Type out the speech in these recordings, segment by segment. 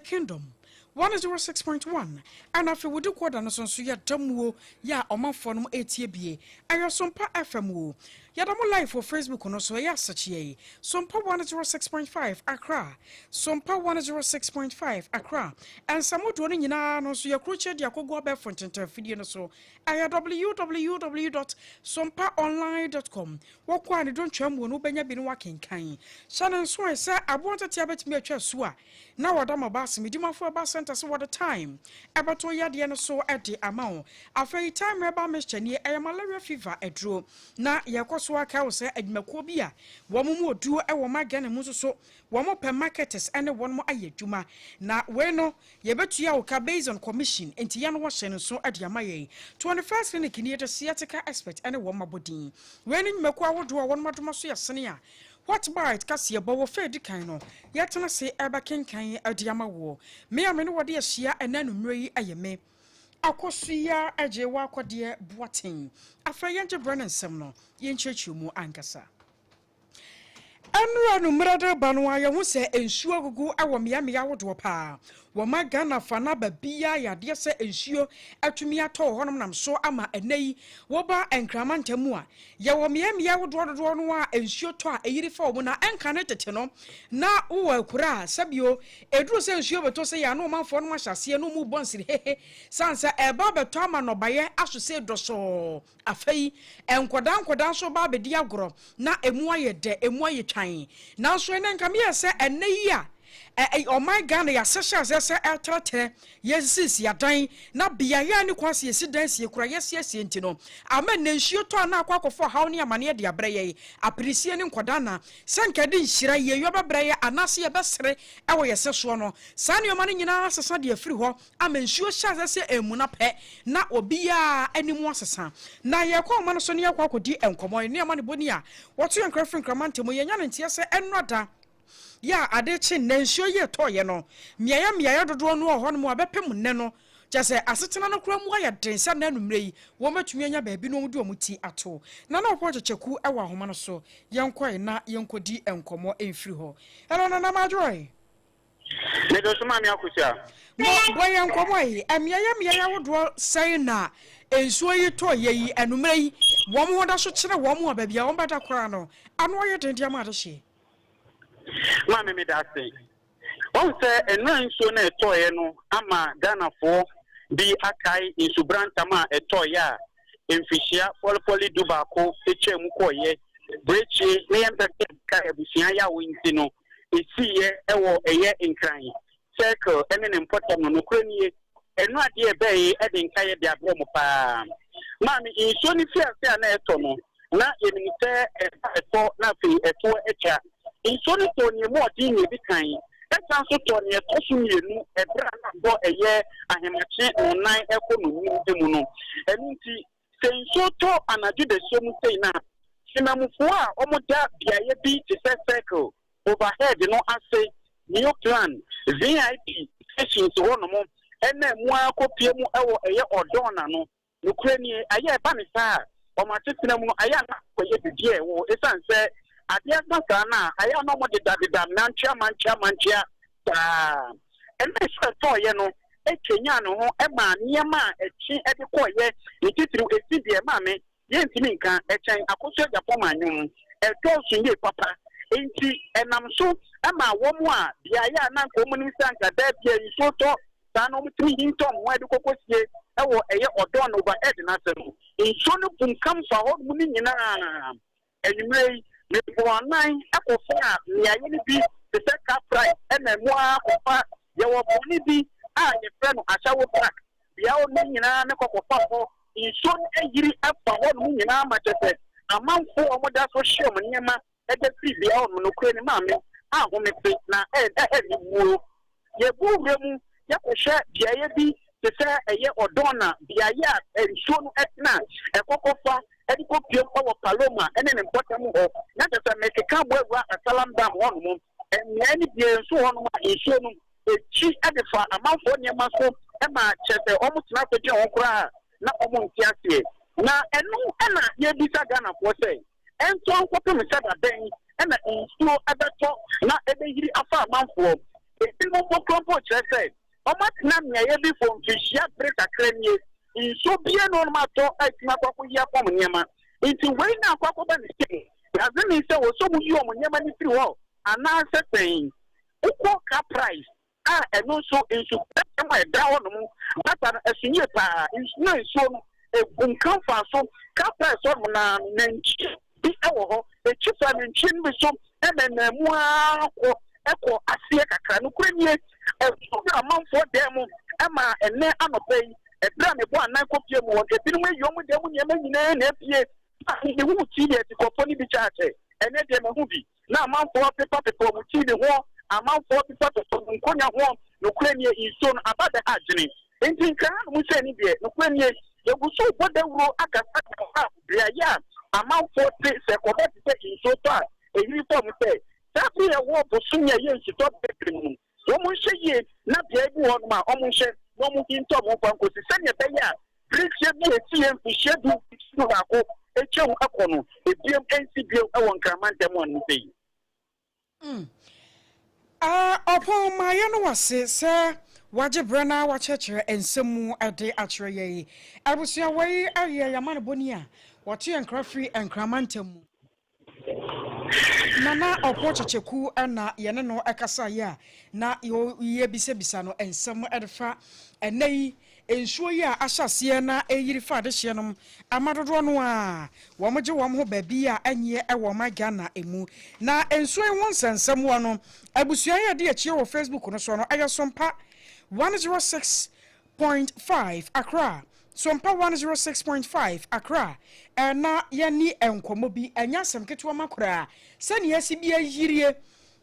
Kingdom 106.1 and afi wudi kwada no so ya damuo ya omanfo no etie bie ayo Sompa FM wo ya damu live for Facebook no so ya search ye Sompa 106.5 Accra Sompa 106.5 Accra and samodo no nyina no so ya kroche dia kogo be fontenta fidie no so ayo www.sompaonline.com wokwa ne don twam no benya bi no wakenkan shanen so ese abontate abetimi atwa so a na wadama bas medimafo bas so what the time ebato yade no so ede amao afei time eba mechanie malaria fever edro na yekoso aka wo se adwumako bi a wo mu oduo e wo magane mu so wo mo pe marketers ene won mo ayedwuma na we no yebetua wo ka based on commission enti ya no wo hye no so ade amaye 21st clinic ni ede theatrical expert ene wo mabodin we ni nwumako awodo won madoma so yesene a what bite kase bo fe di kan no yetena se eba kenkan adiama wo me amene wode ahia enanumre yi ayeme akosuya aje wa akode boaten afa yenje branen sem no yenchechu mu ankasa anura no mrada banwa ye hu se ensuo gugu awo miamia wodo pa wo magana fana babia yade se ensuo atumi ato honom nam so ama enei wo ba enkramantamu a ye wo miamia wodo no a ensuo to a eyiri fa wo na enka ne tete no na wo akura sabio eduru se ensuo beto se ya no manfo no mahyase no mu bonsiri hehe sansa eba beto ama no baye asose doso afei enkodan so ba bedi agoro na emu ayede emu aye twan na so ene nka me yese ene yi a oh my God ya sesha se etrete yesis ya dan na bia ya ni kwase yesi dan sie kura yesi enti no ama na nsuo to na akwakofo hawo ne amane de abreye apresie ni nkoda na senkade nhira ye yo bebreye anase ye besere ewo yese so no sane yoma ne nyina sesa de afiri ho ama nsuo sha se emuna pe na obi ya animu asesa na ye kwa ma no so ne akwakodi enkomo ne ama ne boni a woto yankrafin kramantemo ye nya ne ntie se enoda ya adechi nensho ye toye no miaya dodo no ho no abepem nne no jase asetena no kura mu aya densa na numre yi wo matumi anya baabi no mu ti ato na na okwo checheku ewa ahoma no so yenkoi na yenkodi enkomo enfiri ho hello na majoy ne do suma mi akusia mo boy enkomo yi miaya wodo sai na ensuo yi toye yi enumre yi wo mu hoda so kire wo mu ababia wo bata kura no ano ye dendia ma adehye Mama me da say. On say enwan so na etoye no ama Ghana for bi akai insubrantama etoye a emfihia folfoli dubako echemu koye breche ne yempeke ka ebusia ya winti no esiye ewo eye nkran circle ene ne important no kranie enu ade ebe e de nkaye de abro mo pa mama inso ni fiase na eto no na eminite eto na fi eto echa insoni toni mo di ni bi kan esan so toni e to so mienu ebra na bo eye ahemache online ekonomi mu no enti senso to anaju de so mu sei na sinamufo a omoda biaye bi ti circle overhead no ase new plan VIP sessions wo no mo ene mu akopie mu ewo eye odona no nukrani aye ba mi sa o ma tetina mu aye na koye bidie wo esan se adia sana aya no mo de dadida manchia ene so to ye no ekenya no ho e ma niema echi e de koye nititiri esibie ma me ye ntimi nka echen akoso japo manyum e to sunye papa enti enam so e ma wo mu a bia ya na nko mu nimsa nka da bia nso to sa no mutimi hinto mo e de kokosie e wo eye odon over head na se no nso no bunkam fa ho mu ni nyina enumrei me for nine akofa miaye ni bi the second price and mo akofa ye wo boni bi a ye friend ashawo park bia o ni nyina ne kokofa ho inso eyiri afa ho no nyina ma tete amanfo o mo da so hye mo nyema e de fi bia o no kure ni ma me a ho me pe na ni wo ye buure mu ye ko hye bia ye bi te se eye odona bia ya enso no etna e kokofa edi ko pie kwa Paloma ene ne mpota mu ho na tese mekeka boagua asalam dam ho no eni bie nso ho no ensuo no echi adefa amanfo niema so e ma chete omo tena pedi ho kura na omo ntiase na enu na ye bisa Ghana ko sei ento ankope me sada den na ensuo abeto na ebe yiri afa amanfo Eti mo pokro chese. Oma tina me ye bi fo mfishia break akranie. Inso bie no ma to atima kwako ya pom nyema. Enti we na kwako ba ni se. Azemi se wo so mu yi omo nyema ni firi ho. Ana se pen. Uko ka price. Eno so inso ma da ho no mu. Bata esunye pa. Inso inso no unkan fa so ka price so na nanchi. Bi ewo ho. Echifa nanchi bi so na mu eko asie kakra no kuranie so amanfo dem ama ene anopai ebra me bo anan kopie mu won ebi mu yom dem nyema nyina na apie ni hu ti de tikofo ni bi chache ene de me hu bi na amanfo pepa mu ti de ho amanfo pepa nkonya ho no kuranie iso no abade agene enti kan mu se ni de no kuranie eguso bodawuro agasa bia ya amanfo te se ko be te iso to a eyi form se Tapi ya wo bosunya ye nsito bekrimu. Wo mu hye na bia bi won ma o mu hye wo mu hinto mo kwanko si sanya be ya bricks bi etie mfihye du su ba ko ekyem akono ebiem ensibiem e won kramantam anu sei. Opo ma ye no wase se waje brana wa chechere ensemu ade akyere ye. Abusua wai aye yamane boni a wote enkra free enkramantam Nana opochecheku na yene no ekasa ya na ye bisa no ensem edefa enei ensuo ya ahyase na eyiri fa de hye no amadodo no a wo moje wo ho baabi a anye ewo maga na emu na ensuo won sensem wo no abusua ya de achie wo Facebook no so no ayo Sompa 106.5 Accra Sompa 106.5 Accra na yani enkomo bi anyasem ketewa makora sani asibia yirie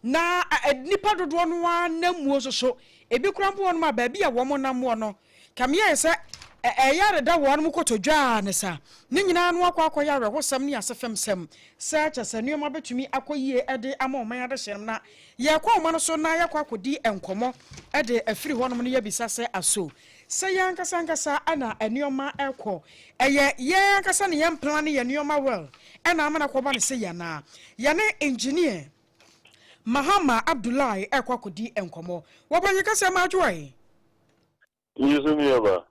na nipa dodo no wa namuo so ebi krampo no ma ba bia wo mo namuo no kamia se yare da wo no kotodwa ne sa ne nyina no akwa yare hosam ne asefem sem sa cha sani ma betumi akoyie ede ama o man ade hyem na ye kwa o man so na yakwa akodi enkomo ede afiri ho no ne yabisa se aso se yankasa ana enioma eko eye yankasa ne yam plan ye enioma well ena amana ko ba ne se yana yane engineer Mahama Abdullahi eko akodi enkomo wo ba yekasa ma adwoe yuzumi yaba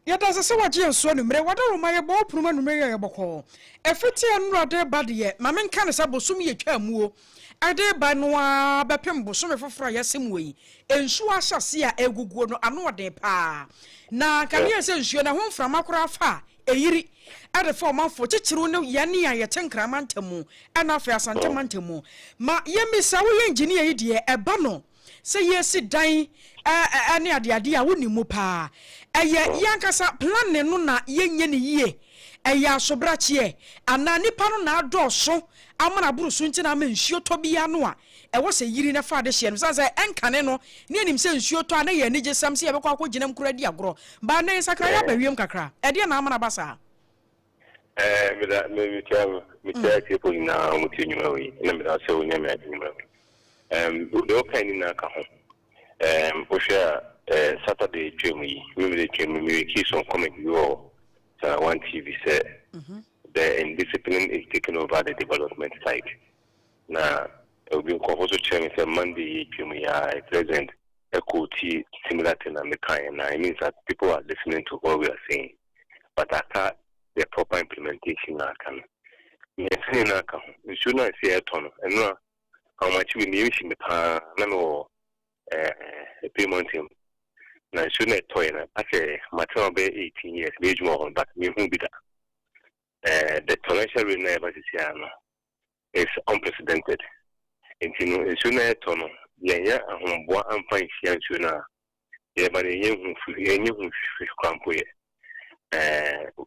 yada se waje enso numre wadaro ma ye bo pruma numre ye boko efiti enrode bade ma men kan se bosum ye twamuo ade ba no a bepem bosum foforo yesem wei ensu ahyase a eguguo no ano ode pa na kamie se ensuo na ho mframa kora fa eyiri ade fo manfo chichiru no yane a yetenkrama ntamu ana afa asantama ntamu ma yemisa wo ye engineer yi de eba no se yesi dan ane ade a woni mu pa eye yankasa plan ne no na yenye ne yie eye asobrachie ana nipa no na adoso amana burusu ntina ma nsuo to bia no a ewo se yiri na fa de hye no sanse enkane no ne anim se nsuo to ana ye nige sam se ye bekwa akogina mkura di agro ba na sakra ya bawiem kakra ede na amana basa me tia tipo na muti nyuma wi na me da se wonya me nyuma wi do kan ni na ka ho o share Saturday Jimmy, we keep some comment you one TV said the indiscipline is taking over the development side. Now we'll be also chairman say Monday Jimmy present a quality similar to American and it means that people are listening to what we are saying. But after the proper implementation can we should not say a ton and no how much we need in the pan no payment him. Na shouldn't toy na ake matter be 18 years be more but me who be that the torrential rain never is unprecedented into shouldn't tono yeah ahombo amfa hia shuna yeah but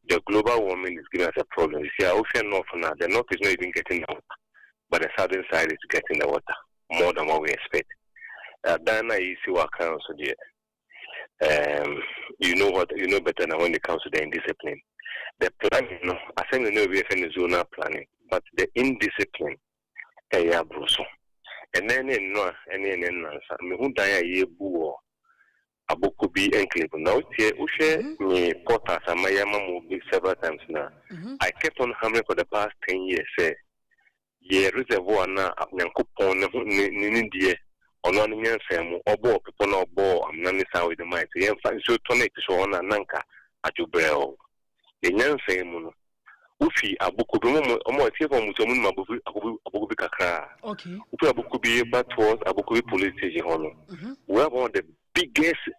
the global warming is giving us a problem. You see our ocean north now the north is not even getting the water but the southern side is getting the water more than what we expect. Dana is what counts so dear. You know better than when it comes to the indiscipline. The planning, no, I think we know we have any zonal planning, but the indiscipline, bruso. And then no, any answer. Me who die ye buo, aboku bi enclave. Now here, ushe me porters and my yama moved several times now. I kept on hammering for the past 10 years. Say, ye reservoir na nyankopon ni die. on one Yansam or ball, people no ball, I'm not with the mic. The infant so tonic so on a nanka at your bell. The Yansam Ufi Abuku, almost here from Mutumun Abubika. Okay. Ufi Abukubi, but was Abukubi police station. We have one of the biggest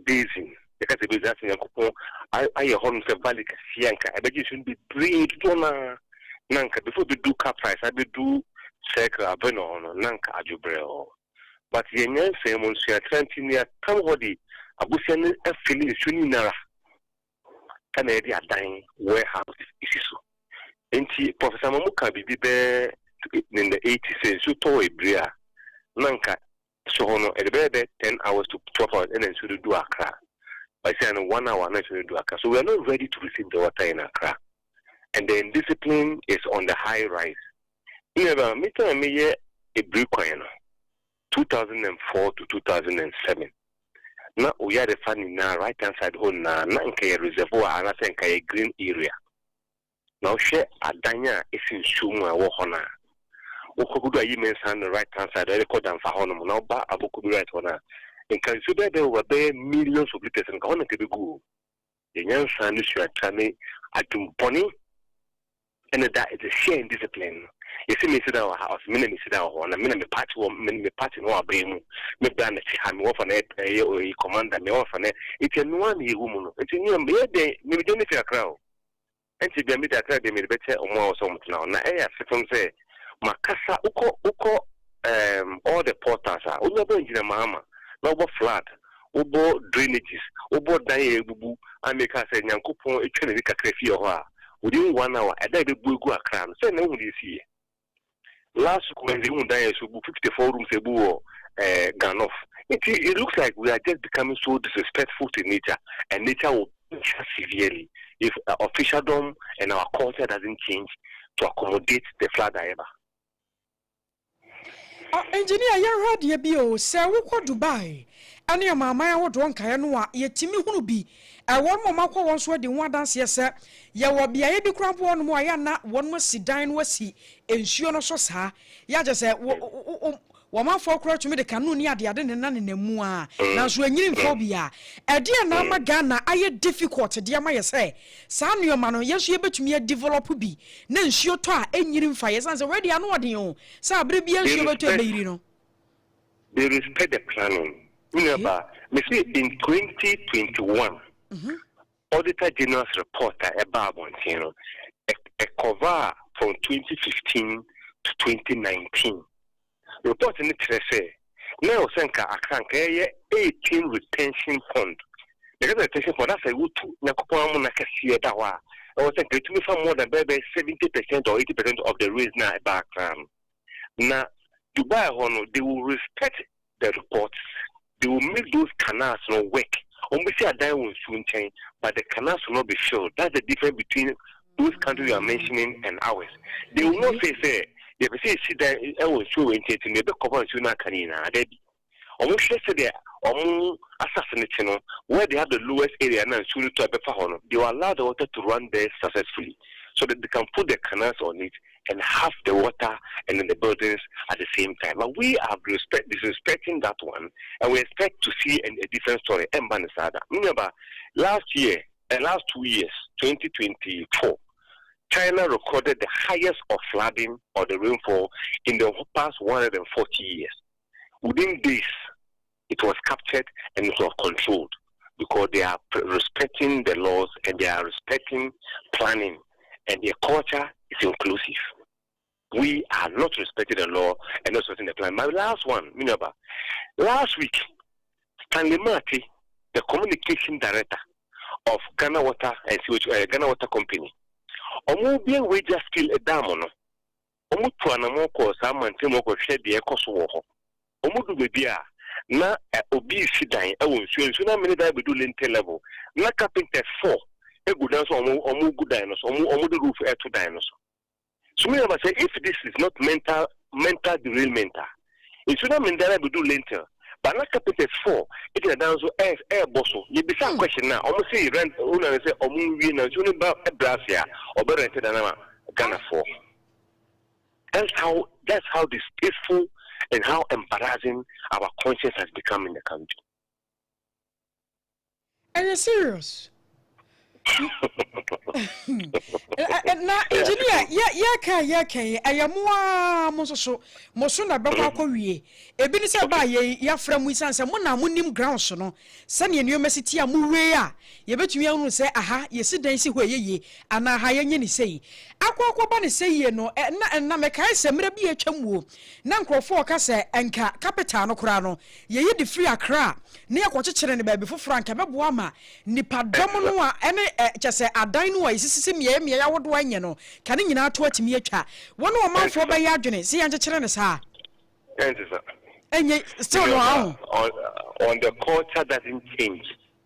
basin. Because the business in Yakupo, I home the Valley Sianka. I bet you should be brave to Nanka before we do cap price. I do circle a venom, Nanka Ajubrel. But the young famous are 20 near somebody, a Bussian affiliate Suninara. Canada dying warehouse is so. And Professor Mamuka be there in the 80s, so toy Bria Nanka. So, at the bed 10 hours to 12 hours and then should do Accra. By saying 1 hour, not to do Accra. So, we are not ready to receive the water in Accra. And the indiscipline is on the high rise. Never, Mr. Mayor, a blue coin, 2004 to 2007. Now, we are the funny now, right hand side home now, Nanka reservoir, and I think a green area. Now, share Adanya is in Shuma, Wahona. Okubuda Yemen's on the right hand side, I record them for Honor, now, but Abukubi right honor. And consider there were there millions of liters and Ghana to be good. The young son is your Tani at Pony, and that is a share in discipline. You see me sit our house, many sit down on a minute party or many party no abemu, me brand I'm off on it, a commander, me off on it. It's a one woman, it's in your day, maybe don't make a crowd. And she be a bit attracted, they made better or more something now. Now, I have say, Makasa, Uko, all the porters are, Ubo in the Mama, Nobo flat, Ubo drainages, Ubo Daye Bubu, I make us a Yankupon, a Trinity Crefi or within 1 hour, I died a Bugu a crown, so no one is here. Last week, when the Mundaya should 54 rooms a buo, gone off. It looks like we are just becoming so disrespectful to nature, and nature will punish us severely if officialdom and our culture doesn't change to accommodate the flood ever. Engineer, you heard ye bio, say we go Dubai. Ani ya mama ya wodo nka ya no a ye timi hunu bi. Won mama kwa won so de won dance ye se ye wo bia ye bi krampo won mo ya na won mo sidan no asi ensuo no so saa. Ya je se wo ma fo kro twimi de kanu ni ade ade ne na ne namu a na so anyiri mfo bia. Ede na ma Ghana aye difficult de ma ye se saa no ma no ye so ye betumi develop bi na ensuo to a enyiri mfa ye san se ready ano ode o saa bre bia ensuo beto e beiri no. They respect the planning. Remember, in 2021, Auditor General's report about Montano, a cover from 2015 to 2019. Report in it say, now Senka Akanka 18 retention pond. The retention pond, that's a good to Nakopo Nakasia Dawa. I was saying to me for more than 70% or 80% of the raise now back. Now, Dubai Hono, they will respect the reports. They will make those canals not work. We say a die will soon change, but the canals will not be filled. That's the difference between those countries you are mentioning and ours. They will not say, they will say, see that I will show in it, maybe cover Suna Canina. Almost yesterday, assassination, where they have the lowest area and soon to a they will allow the water to run there successfully so that they can put the canals on it and have the water and then the buildings at the same time. But we are disrespecting that one, and we expect to see a different story. Remember, last year and last 2 years, 2024, China recorded the highest of flooding or the rainfall in the past 140 years. Within this, it was captured and it was controlled because they are respecting the laws and they are respecting planning, and their culture is inclusive. We are not respecting the law and not respecting the plan. My last one, remember, last week, Stanley Marty, the communication director of Ghana Water and Ghana Water Company, Omubia wages still a damono. Omutuanamoko, Saman Timoko shed the echo. Omudu Bebia, na obi sidan, I won't show you. So now many that we do lintel level. Na carpenter 4. A good dance or more good dinosaur, or the roof air to dinosaur. So, me say if this is not mental derailment, it should not mean that I will do later. But not capital 4, it is a dance air bosso. You be some question now. Almost say rent owner and say, movie and soon about a brassier or better than Ghana 4. That's how distasteful and how embarrassing our conscience has become in the country. Are you serious? Na engineer ya ayamwa moso na beko akọwie ebi ni se ba ya framu isanse mo na monim ground so no sane enyo mesiti a mu we a ye betumi ahunu se aha ye sidan si ho yeye ana ha ye nyini sei akọ ba ne sei no na mekai se mra bi atwamuo na nkrofo ka se enka capital no kora no ye yi de free akra ne yakọkyekyere ne ba bi foforo anka bebo ama nipa dom no a ene kyese adan no a isisi miye ya wodo anye no kane nyina to atimi atwa wono o manfo ba ya adwene se yankyekere ne saa enye still no on the culture doesn't change.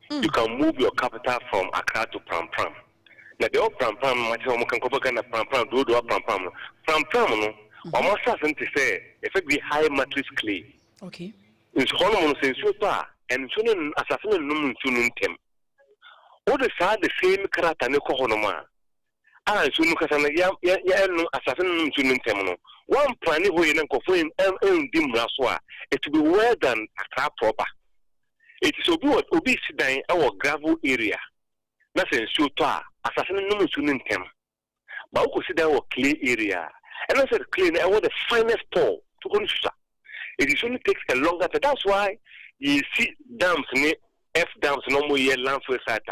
You can move your capital from Accra to Pram. Now the Pram much more can cover Pram do Pram no almost doesn't say if be high matrix clay. Okay. It's hormone sense and soon assassin no soon tem. All the same character ne ko honoma. Ah so no kasa na ya no assassin no soon tem no. One plan ho yen ko fo en dim raso a it will be well than Accra proper. It is obi sidan our gravel area. Na sense so to assassin no soon tem. Ba ko sidan our clay area. And I said clay na the finest pole to construct. It only takes a longer time. That's why you see dams F dams no more year landfill site.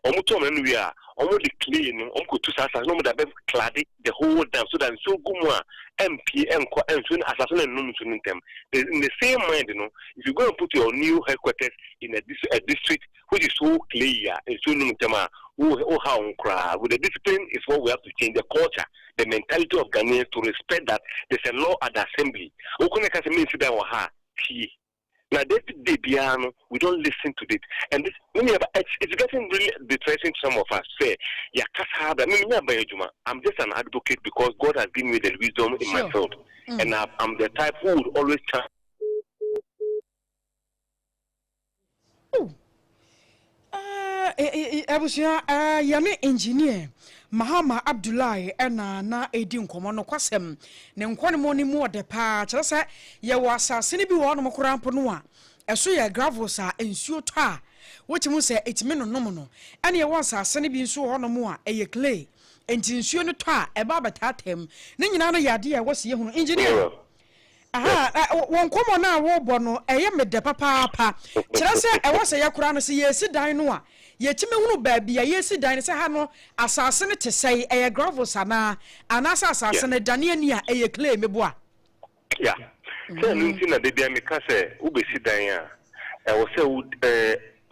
Omuto we are almost clean uncle to sasa no more that clad the whole dam so that so gumwa MPM and soon assassin and no them. In the same mind, if you go and put your new headquarters in a district which is so clear and so no how with the discipline is what we have to change the culture, the mentality of Ghanaians to respect that there's a law at the assembly. Now, we don't listen to it. And this, it's getting really depressing to some of us. Say, I'm just an advocate because God has given me the wisdom in my field. And I'm the type who would always try. Yame engineer Mahama Abdullahi na edi nkomo no kwasem ne nkone mo ni mu ode pa kire se ye wasase ne bi wo no mokora mpo no a eso ye gravels a ensuo to a wotimu se etime no nom no ene ye wasase ne bi nso ho no mo a eye clay enti nsuo no to a eba batatem ne nyina no yade ye wose ye hunu engineer won komo na wo bo no eye mede papa kire se e wose ye kora no se ye si dan no a yetime hunu baabi a yesi dan se ha no asase ne tesai eye gravels ana asase ne dane ani a eye clay meboa yeah so nti na de bia me ka se wo be si dan a wo se wo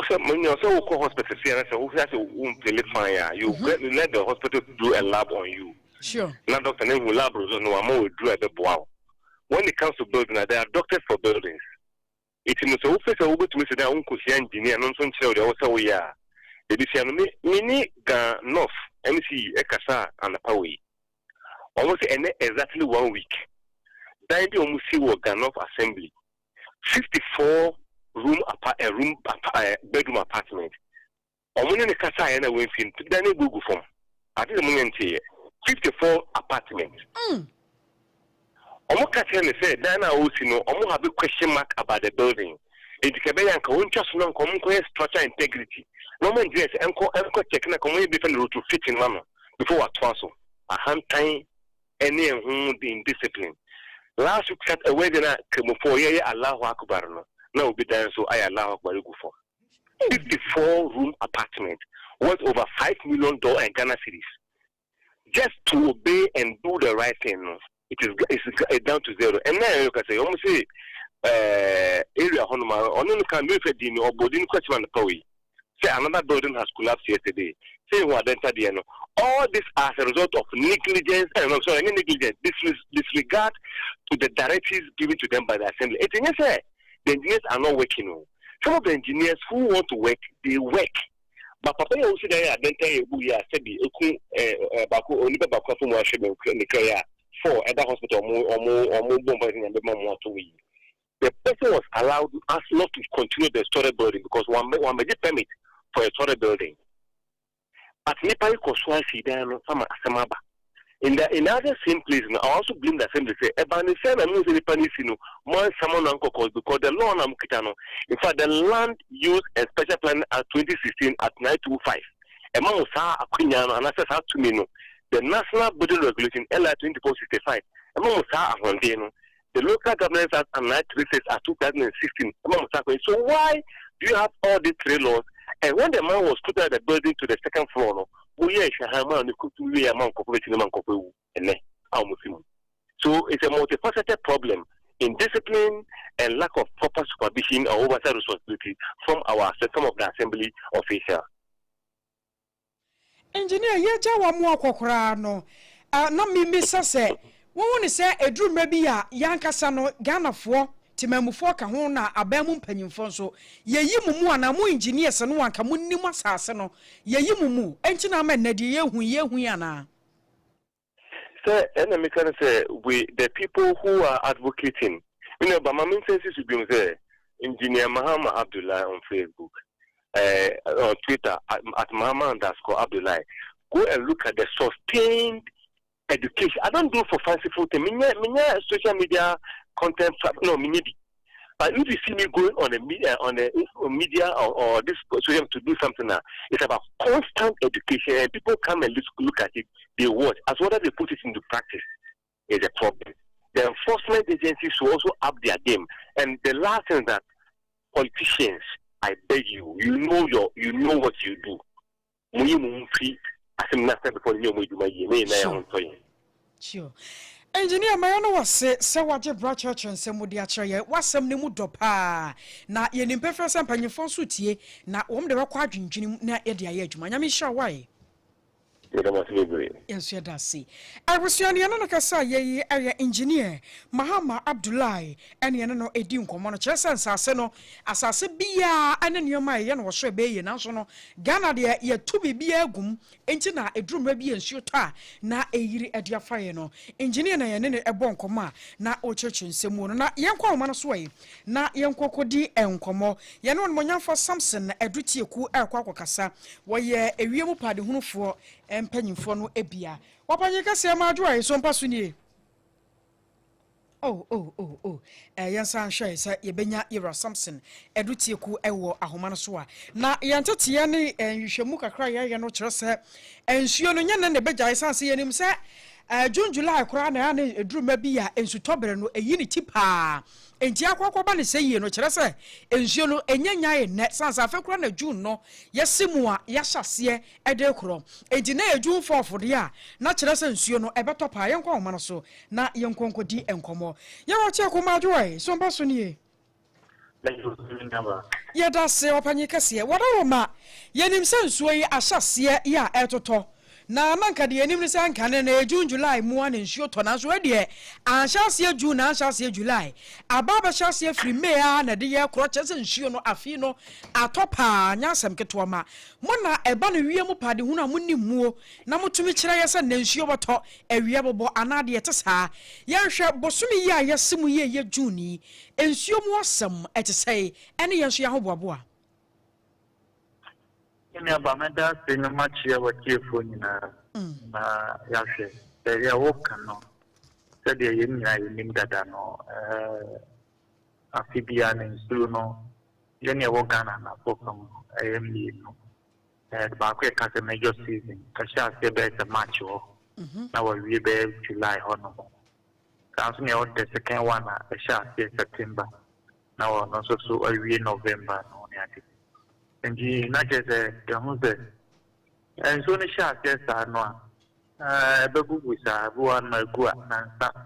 so monyo so wo hospital see na se wo say wo play fine ya you let the hospital do a lab on you sure na doctor na who lab no wa mo do e be boa when it comes to building there are doctors for buildings it means so wo face wo go to me say that unko si engineer no so nche wo say wo ya mini ga north MC ekasa and away almost exactly 1 week. Then the almost see North Assembly 54 bedroom apartment. Omuni ne kasa yana wenfin then Google form. I think the moment here 54 apartments. Omo kasa ne say then I also know omo have a question mark about the building. It can be anka woncha so no nko structure integrity. No man dress enko check na komo be fan to fit in man before what so a hand time any the discipline last week sat away na kemo for ye Allahu Akbar no na obi dan so ay Allahu Akbar go for 54 room apartment worth over $5 million in Ghana cedis just to obey and do the right thing no it's down to zero. And now you can say almost say area honoma onu can be fed in or bodin question the way. Say another building has collapsed yesterday. Say what entered the end. All this as a result of negligence, disregard to the directives given to them by the assembly. The engineers are not working. Some of the engineers who want to work, they work. But Papa also there then tell you said for other hospital or more bombarding and more to we. The person was allowed us not to continue the storage building because one made permit for a storage building. But Nepal Koswa Sidan, some Asamaba. in other same place, I also blame the assembly. Say, about the same, I'm using the panisino, more someone uncle called because the law I'm kitano. In fact, the land use a special plan at 2016 at 925. A man was a queen and access out to me. The National Budget Regulation LI 2465. A man was a the Local Government Act and 936 at 2016. A man was so why do you have all these three laws? And when the man was put out the building to the second floor, so it's a multifaceted problem in discipline and lack of proper supervision or oversight responsibility from some of the assembly officials. Engineer, yeja wa mu akokora no. Na mi say, won say edru maybe ya yankasa no Ghanafoɔ timamufo ka ho na abamu mpanyimfo so yeyi mumu ana mu engineers no wanka munnim asase no yeyi mumu enti na ma nadi yehu ana. So enemy can say we the people who are advocating, but my main sense is to be there. Engineer Muhammad Abdullah on Facebook, on Twitter at Muhammad_Abdullah. Go and look at the sustained education. I don't do for fanciful things. Minya social media content, no, maybe. But if you see me going on a media or this social to do something now, it's about constant education. And people come and look at it, they watch. As well as they put it into practice, is a problem. The enforcement agencies should also up their game. And the last thing that politicians, I beg you, you know what you do. Sure. Engineer Mayano was say waje bra church and semudi achye wasem ne mu dopa na ye nimpe fesa mpanyefo so tie na wom de bakwa adwendwene na ye de aye adwuma nyame hira why yes yeda see abusuane no nakasa ye engineer Muhammad Abdullah ene no edi nkomo no kyerese nsase no asase bia ane nioma ye no wo so be ye nanso no Ghana de ye tu bibia agum enti na eduruma bia nsuo ta na eyiri ede afaye no engineer na ye ne ebo nkomo a na o cheche nsemu no na ye nkwa oma no so yi na ye nkokodi enkomo ye no monyamfo Samson edutieku akwa wo ye ewiemu pade hunufo mpanyimfo no ebia wapanye kase amaadwo ayi so mpaso nie yansan hwe se yebenya Ira Samson edutieku ewo ahoma no so a na yantete ne nhwehwemu kakra ye no kyerɛ se ensuo no nyane ne begya sanse yenim se June July kura na na eduruma bi a ensutobere no eyi ne tipa enti akwakwaba ne sey no kyerɛ se ensuo no enyanyae ne sansa afekura na June no yesimu a yahase ede kro enti na June 4 de a na kyerɛ se ensuo no ebetopa yenkwa homa no so na yenkonkodi enkomo ye roche akoma adwoi so mba so nie yeda se opanye kase wodawoma yenim se ensuo yi ahase ya etoto na manka de enim ne sanka na June July mu an nsuo to na so de anhyase June na anhyase July ababa hyase free May na de ye kro kyese nsuo no afi no atopa nyasem keto ma mo na eba no wie mu pade hu na munnimuo na motumi kire yese na nsuo boto awie bobo anade yete saa ye hwe bosumi ye ayesemu ye June ni nsuo mu asem etesei ene ye nsuo ahoboaboa Ina ba meda se no machia wa tiefo nyina na yahwe ya woka no se de ye nyina yenim dada no afibia ne nsuo no ye ne wo Ghana na pokam ayemi no ba ko ka se major season ka sha se be se match ho na wa wie be July ho no ka so ne o the second one na sha se September na wa no so awie November no ne ati Enji na jese gamuze enso ni sha tesa no begugu sa buwa na gua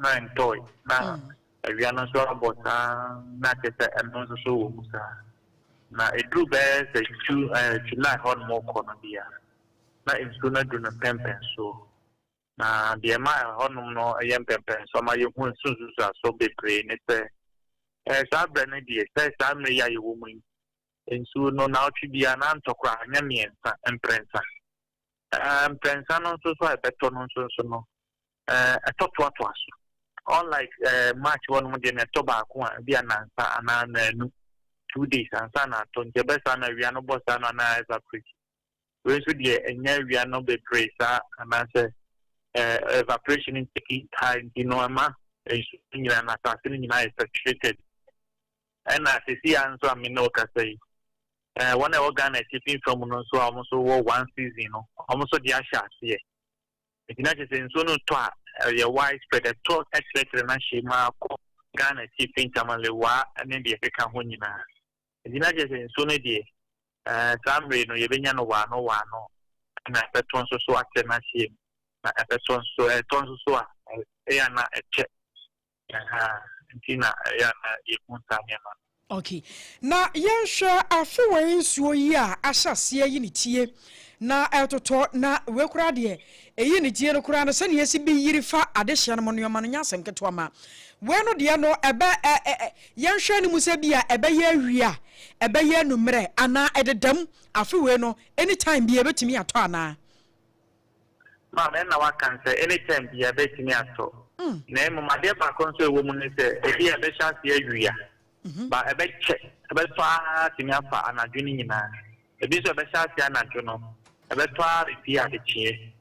na entoy na awia no so abota na tesa enso so wo musa na edu be se July hon mo kono dia na enso na do na pempen so na de ma honum no yem pempen so ma ye hu sunsu so be pray ne se sa bre ne die se sa me ya ye wo mu ensu no na otwibia na ntokwa anya miensa emprensa no so ebeto no so no etoto aso unlike March one mo de na to ba ko a bia na nsa ana na nu 2 days ansa na to nje besa na wia no bossa no na eza preach we so de enya wia no be praise ana se evaporation in taking time, ama and assassin in saturated. And as you see, answer me no say. One organ shipping from so almost 1 season, almost the Asha here. It's not just in Sono Twa, your widespread, a talk excellent and Shima, Ghana shipping Tamalewa, and then the Kahunina. It's not just in Sono dear. Some rain or Yavinian no, and I bet one so active machine. I bet one so a ton so a check. Tina, okay. Na yensha afiwa nsuo yi a ahyase yi ne tie na etoto na wekura de eyi ne tie no kura no se ne yesi bi yiri fa adehye no no yoma no nyasem keto ma we no de no ebe yenhwa ne musa bi a ebe ye awia ebe ye numre ana ededam afiwe no anytime bi ebetimi ato ana ma me na wakan se anytime bi ebetimi ato na emu made ba konso ewo mu ne se ebi ebe hyase awia ba ebe che ebe fa timi afa anadwini nyina ebi so ebe hyase anadwo no ebe to repi adechie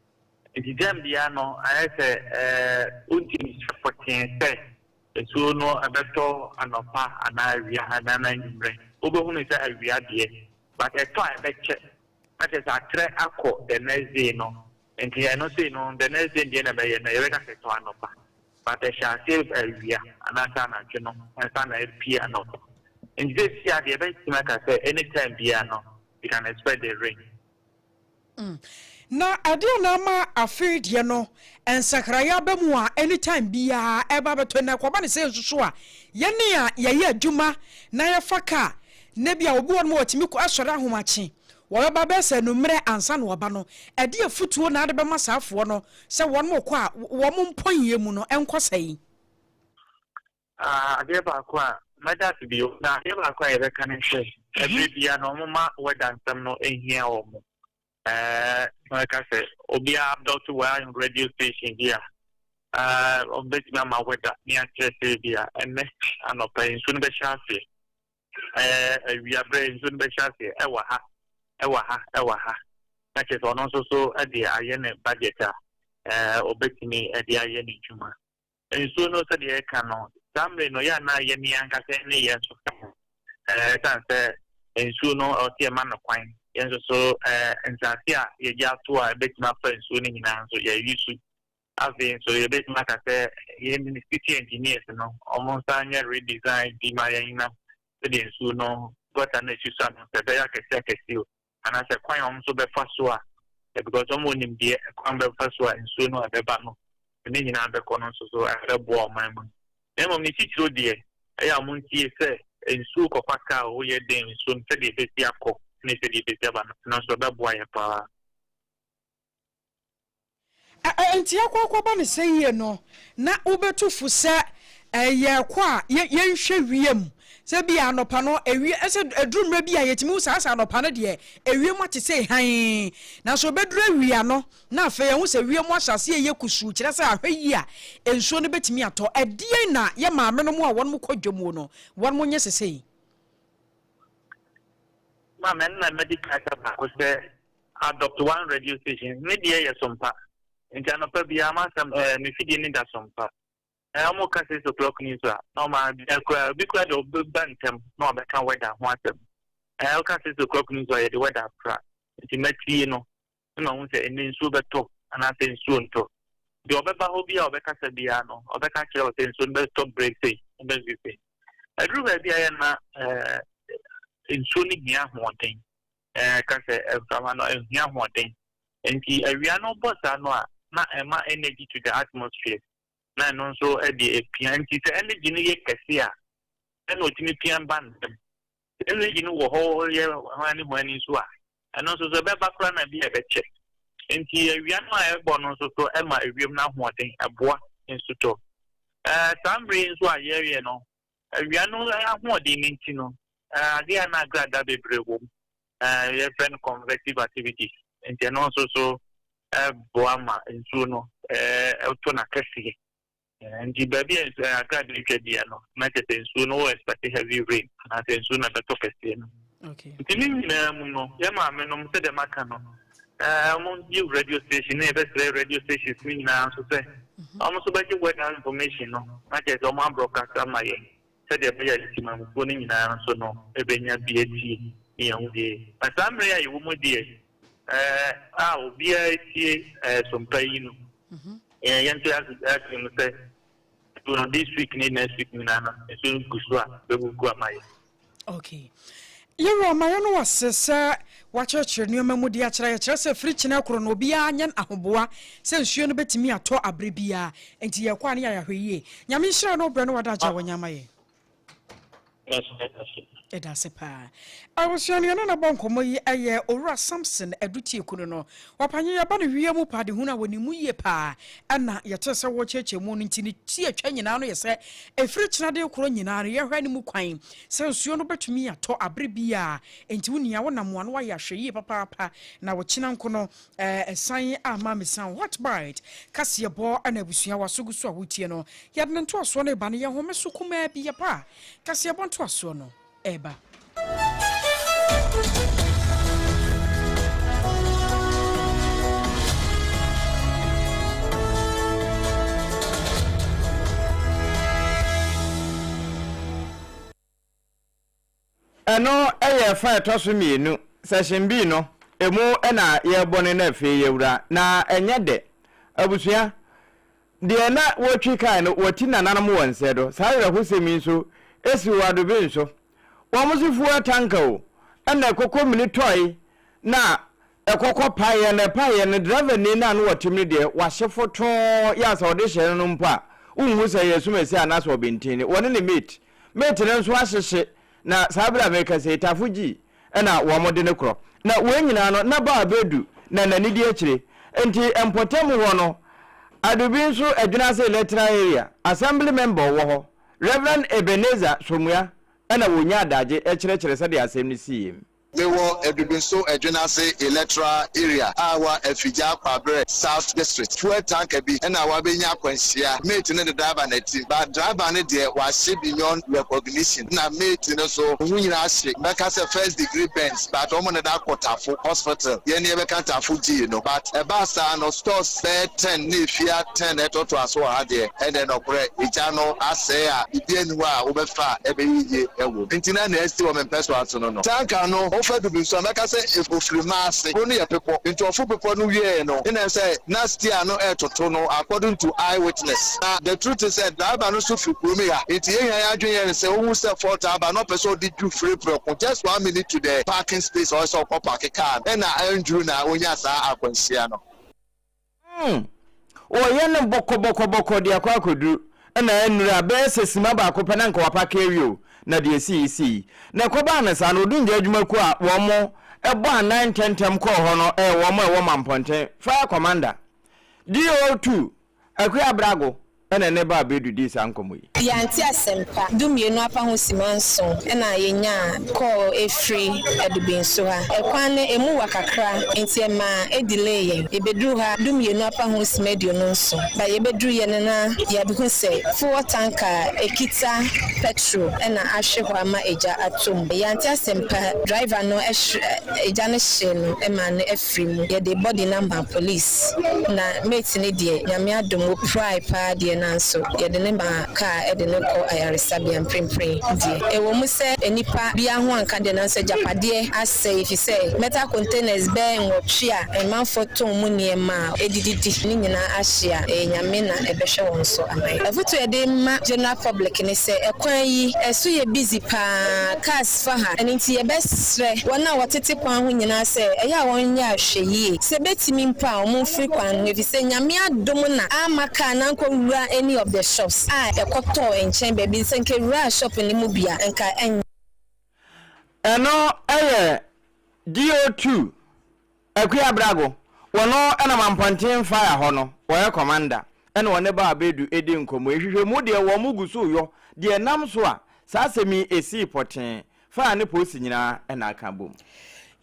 nti jambia no ayese unti fotin se esu no ebe to anopa anawia anana nyimre obo hunu se awia de but eto ebe che that is atre akọ the next day no nti I no say no the next day na be na yebe ka se to anopa but they shall save awia anasa na dwo no ansa na repi anopa. In this year, the event maker say anytime piano, you can expect the rain. Na ade na ma afid ye no ensakraya ba mu a anytime bia eba beto na kwa ba ne se susu a ye ne a ye ye adwuma na ye faka ne bia obi won mo watimi ko asore ahomache wo ba be se no mre ansa no oba no ade afutuo na ade be masafo no se won mo ko a wo mo mponye mu no enkosai ade ba ko a mada to be na ade ba ko a ye be kan say every bia no mo ma wedan sam no ehia wo mo like I said, Obia Abdul in radio station here. Obviously, my weather near Chesavia and next and up in Sunbeshafi. We are brain Sunbeshafi, Ewaha. That is on also so at the Iron budget, obey at the Iron Juma. And soon also the Ekano. Some no yana Yeni Anka any years of and soon or see a man of wine. Yes, so and Satia, you just to a bit my friends winning in answer. You used to have been so a bit matter say, in city engineers, you know, almost any redesign, be my enough, the Suno, got an issue, son, the better second you. And I said, quite almost be first one, because someone in the Quamber first one, and Suno at the Bano, and then in other corners, so I had a ball my money. Then when you teach you, dear, I am on TSA, and Suko Paka, who you're doing, soon said the Betiaco. Enti akwa ba ne sey no na obetufu se ye kwa ye nhwe wiem se bia anopa no ewie ese edurumra bia yetimi usasa anopa no de ewie mo te sei han na so beduru awia no na afa ye hu se wie mo ahyase ye kusu kire se ahweyi a ensuo no betimi ato edie na ye maame no mo a won mo kwadwom no won mo nye sesei man na medical because adopt one radio station media ya Sompa intano pa bia ma sam me fidi ni da Sompa amo ka 6 o'clock ni so no ma bi kwa do bantem no be kan weather ho atem o ka 6 o'clock ni so ye the weather pra intimately no hu se eni nsu beto ana se nsu nto de obeba ho bia obeka sa bia no obeka kire o se nsu be stop break say be bi say adru ba bia ya na insuni nia hoden ka se fama no nia hoden enti awia no bossa no a na ema energy to the atmosphere na no so e de pianti se energy no ye kese a e no timi pian band energy no wo ho ye hwani so a eno so be ba kra na bi e be che enti awia no a e bo no so e ma awiem na hoden aboa instituto tambre so a ye no awia no hoden nti no they are not glad that they break your friend convective activities and then also so boama and suno autona kasi and the baby is glad you no not that suno expect heavy rain and then sooner the top. Okay. No yama menom said the macano New radio station, best radio stations, now, so say, almost about your weather information, no, I just on my broadcast on my end. Said the mayor, putting in an so no, a benya BAT, young day. But some rare, you won't dear. I'll be a some paying. And young to say, this week, next week, Nana, as soon as we will go my. Okay. Yero mayano wasesa wacheche nneoma mu dia kire se fridge na kro no bia nyen ahoboa se nsuo no betimi ato abrebia enti ye kwa ne ya hweye nyame hira no bre no wada ja wanyama ye edase pa awosiani na bonkomo yi eye owura Samson adutie kunu no wapanye ya ba ne hwie mu pa de hu na woni mu ye pa ana ye tese wo cheche mu nti ni tie atwa nyina no ye se efiri kina de kuro nyina no ye hwa ni mu kwan se nsuo no betumi ato abrebia enti wunia wo nam wano wa ya hweye papa na wo kina nko no esan ama mesan what bite kase bo ana abusua wasogusu a wotie no ye de nto aso no ba ne ye home so kuma bi ye pa kase bo nto aso no eba eno eye fa etoso mienu session B no emu na ye bone na fe yewura na enye de abusua de na wotwi kan no woti nananam wonse do saare husemi so esi wadobe nso womusifu tanka o na kokko mini toy na ekokko paye na paye ne driver ni na no wotimi de wahyefoto ya sa ode hye no mpa unhu se yesu mesi anaso obintini woni ne mate ne nso ahyehye na sabra America se tafuji na womode ne kro na wenyina no na ba bedu na nani di akire enti empotem ho no adobi nso adwuna se electoral area assembly member wo ho Reverend Ebenezer Somua na wonya adaje ekire se de asem ni siem they were Edubinso Edunase electoral area. Our Efija Kwabre South District. Fuel tank be and our Benya Quensia, mate in the driver net, but driver net there was she beyond recognition. Now, mate in so winning us, because a first degree bench, but Oman Kotafu Hospital, Yeni Bekanta Fuji, no, but a basta no stores 10, Nifia 10 at Otoaso had there, and then operate Ijano, Asea, Idianwa, Ubefa, Ebe, Intina Nesti woman Peswato, no. Tanka no. To be so make say if ofrimase only your people into of people no here no and say last year no air to no according to eyewitness the truth is that driver no so free me ya it here ya adwen say who say for driver no person did you free just 1 minute to the parking space or so park car and na andrew na onya sa akwansia no o ye ne boko dia kwa kodu na enura be sesima ba ko pena nka wapaka area na de CC na koba na sa no dunja adwuma ku a wo mo ebo anan tentem ko ho no wo mo e wo mamponten fire commander DO2 akwa abrago ena ne ba bedu di sa nkomo yi yanti asempa dumienu apa ho simanso ena yenya call efri edubinso ha ekwan ne emu wakakra enti ema delay yen ebedru ha dumienu apa ho simedio no nso ba yebedru ye ne na ya bihu se full tanker ekita petrol ena ahwe ho ama eja atom yanti asempa driver no eja ne hye no ema ne efri mu ye de body number police na mate ne de nyame adomo pry pa de nanso ye de ne ba car e de ne ko ayaresabian prempren die e wo mu se enipa bia ho anka de nanso japade ase if say metal containers be nwotwe a emanfo ton mu niema edididi ni nyina ahia nyame na ebehwe won so amai afutu e de ma general public ne se ekwan yi esu ye busy pa cars fa ha enti ye besre wona wotete kwan ho nyina se eya won nya ahwe se betimi mpa o mu free kwan if say nyame adom na amaka na nko wura any of the shops ekoto enchen baby senke wura shop ni mu bia enka eno DO2 akwa abrago wono ena mamponten fire ho no wo commander ena wone ba abedu edi nkomo ehwehwe mu de wo mugusu yo de nam so a sasemi esi poten fire ne posi nyina ena aka bom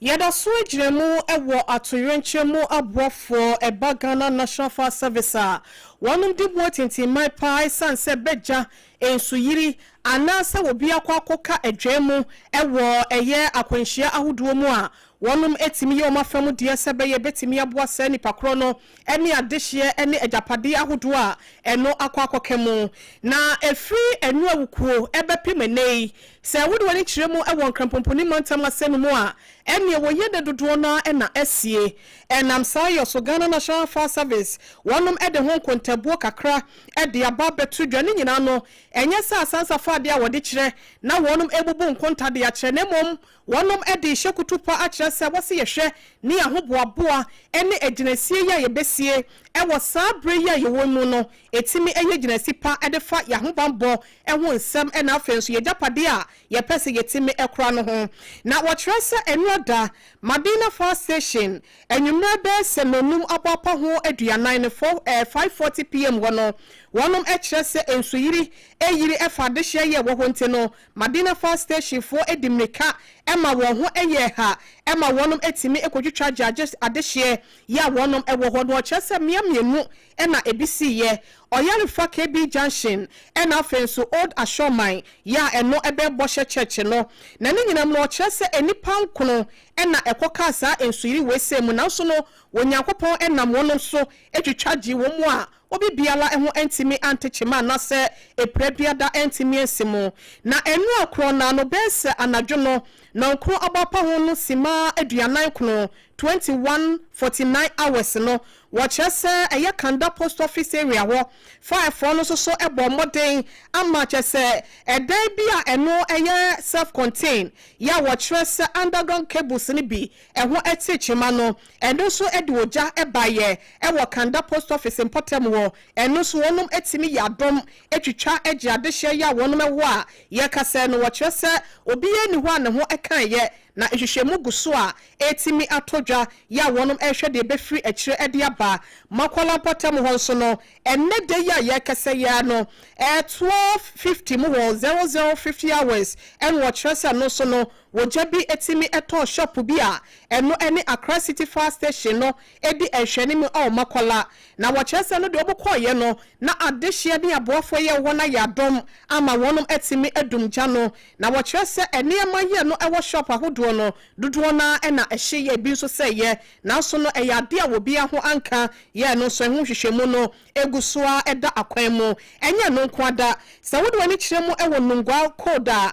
Yada suejremu ewo atoyrenchemu abwofo Eba Ghana National Fire Service a wonum di botinti my pai sanse beja ensuyiri anase obi akwakoka adwemu ewo eye akwanhia ahodo mu a wonum etimi ye omafam de sebeye betimi aboa sa nipa kro no ene adehye ene ajapade ahodo a eno akwakokemu na efri enu awukuo ebepimenei se wode wani kiremu ewo nkrampoponi mantam asenu mu a ene wo yede dodo na ena esie enam sayo so Ghana National Fire Service wonum ede ho kontabuo kakra ede aba betu dwane nyina no enye sa asansa fa de a wode kire na wonum ebubu nkontade ya kire ne mom wonum ede hyekutupa a kire se wose yehwe ni ahoboaboa ene aginasie ya yebesie ewo sabre ya yewonu no etimi eye ginasi pa ede fa ya hobambo eho nsem ena afenso yejapade a yepese yetimi ekra no ho na wo trese enuada Madina Fire Station enwumra be semenum abapa ho aduanan 5:40 pm wono wonum ekyerese ensuyiri eyiri efade hye ye wo honte no Madina Fire Station fo edimrika ema wo ho eye ha ema wonum etimi ekotwitwa judges adehye ya wonum ewo ho no kyerese miamienu ena ebisi ye Oyarifa KB Junction ena afenso Old Ashoman ya eno ebe boshe church no na ni nyinam no kyerese enipa nkono ena ekoka sa ensuyiri wese mu na so no wonyakopon enam wonum so etwitwaji wo mu a obi biala eho entimi antechema na se eprebiada entimi ensimo na enu akro na no bese anadwo no na nkro abapa ho no sima aduanan kono 21:49 hours no wachese eye Kanda post office area wo fire no so ebo modern ama chese edan bia eno eye self contained ya wachese underground cables ni bi eho etechema no eno so ede oja ebaye ewo Kanda post office importem wo eno so wonum etimi yadom etwitwa ege adehye ya wonum ewo a ye kase no wachese obi ye ni ho an ho ekan ye na ehwehwemu guso a etimi atodwa ya wonum ehwe de befri ekire ede aba makola patam ho so no enne de ya ye kase ya no 12:50 mu 00:50 hours en watchesa no so no wojabi etimi eto shop bi a eno ene Accra City Fire Station no edi ehwene mi o makola na watchesa no de obokoye no na adehye ne aboafo ye wona yadom ama wonum etimi edumja no na watchesa ene amaye no ewo shop ahodo no dodo na ena ehye ye bi so seye na so no eyade a wo bi ho anka ye no so ehu hwehwemu no egusoa eda akwan mu enye no nkwada se wode wani kiremu ewo nungwa koda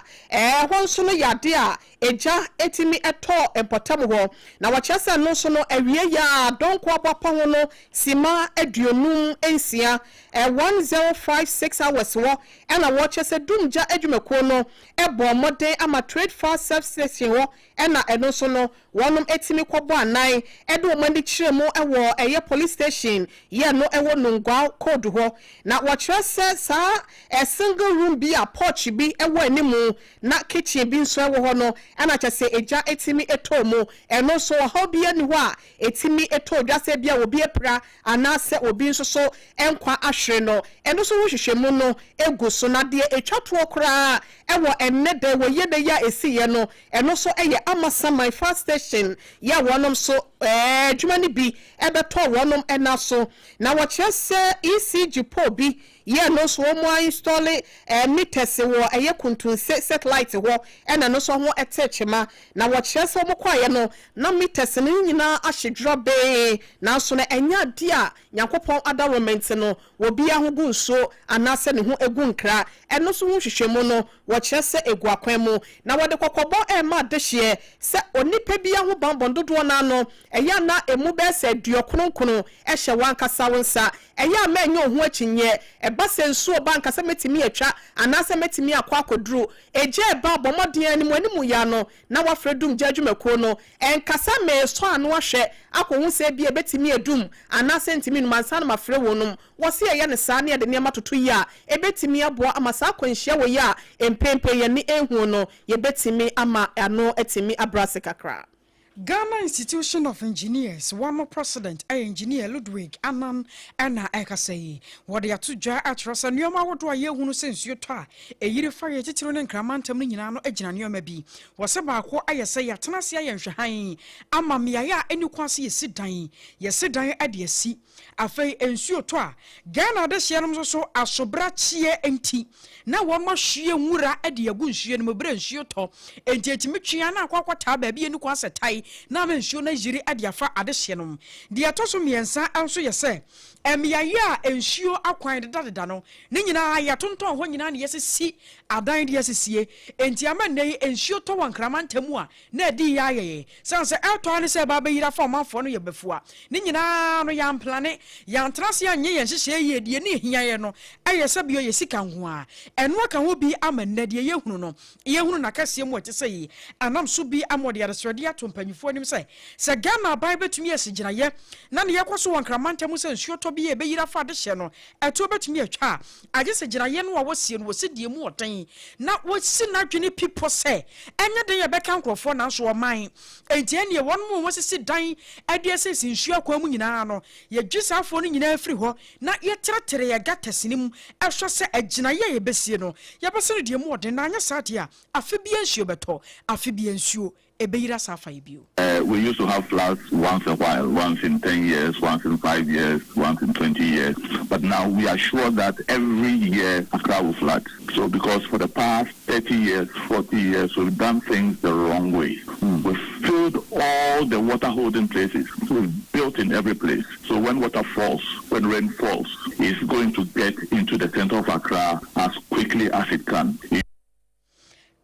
ho so no yade a eja etimi eto empotam ho na wachesa no so no awie ya donko abapa ho no sima aduonum ensia 1056 hours wo ena wachesa dumja adwumako no ebo modern ama trade fire service ho ena eno so no wonum etimi kwobo anan edo mandi kiremu ewo eye police station ye no ewo nungwa code ho na wachesa sa a single room bi a porch bi ewo animu na kitchen bi nso ewo ho no ana chese eja etimi etomo eno so ho bia ni ho a etimi eto dwase bia obi epra anase obi nso so enkwa ahwe no eno so hwehwemu no egu so na de etwato kra ewo enne de wo yede ya esiye no eno so eye Amasaman Fire Station ya wonom so dwumani bi ebeto wonom ena so na wo chese ECG po bi ye no so mo install meters wo eye kuntunse satellite ho ena no so ho etechema na wo chese mo kwaye no na meters no nyina ahedro be na so na enya dia yakopon adawment no wo bia ho gu nso anase ne ho egu nkra eno so ho hwehwemu no wo chese egu akwan mu na wo de kokobo ma dehye se onipa bia ho bambondodo na no eya na emu be se duokronkrono ehye wankasa wonsa eya ma enye ho akinye eba se nsuo banka se metimi atwa anase metimi akwa akoduru eje eba bomoden animu animu ya no na wafredum jadwumako no enkasa me so anu ahwe akohu se bia betimi edum anase ntimi numansa na mafre wonum wose eya ne saa ne de ne matoto yi a ebetimi aboa amasa akwanhia wo ya empempe ye ne ehu no ye betimi ama ano etimi abrase kakra Ghana Institution of Engineers, one president, engineer Ludwig Anan, Anna Ekasei. What they are to jar at Rosa Nioma, what do I hear who since you ta? A year fire titron and Cramantum Ninano, Ejana maybe. Was about what I say at Tanasia and Shahai. Amma Mia, and you can't see sit dying. Yes, sit dying at the sea. A fay ensure toi. Ghana, the Sierrams so as so brat cheer and tea. Now one more sheer mura at the Agunshi and Mubren sheer top. And yet Michiana, Quaquata, baby, and Quasa tie. Na mensuo na jiri adiafa adehyenom de atoso miensa anso yese emiaya ensuo akwan dedada no ne nyina ya tonton ho nyina ne yesisi adan de yesisie enti amane ensuo to wankrama ntamu a na di ya yeye sanse elto ne se ba be yira form afo no ye befua ne nyina no ya mplane ya ntrase anye ye hyehye ye de ne hia ye no ayese bio ye sika ho a eno aka ho bi amane de ye hunu no ye hunu na kase mu ate sei anam so bi amode aresode ato mpanyifo nim sei se Ghana bai betumi asigina ye na ne yekoso wankrama ntamu se nsuo to bi ye be yira fa de hye no eto betumi atwa age se gina ye no a wosie no wosidie mu otan na wosi na dwene pipo se enye de ye beka nkrofo na so oman enti ene won mu wosisi dan ade se nsuo akwa mu nyina no ye dwisafo no nyina afiri ho na ye tretere ye gatasinim ehwo se agina ye besie no ye bese no die mu oden na anya saade a afi bia nsuo beto afi bia nsuo. We used to have floods once a while, once in 10 years, once in 5 years, once in 20 years. But now we are sure that every year Accra will flood. So because for the past 30 years, 40 years, we've done things the wrong way. We've filled all the water holding places. We've built in every place. So when water falls, when rain falls, it's going to get into the center of Accra as quickly as it can.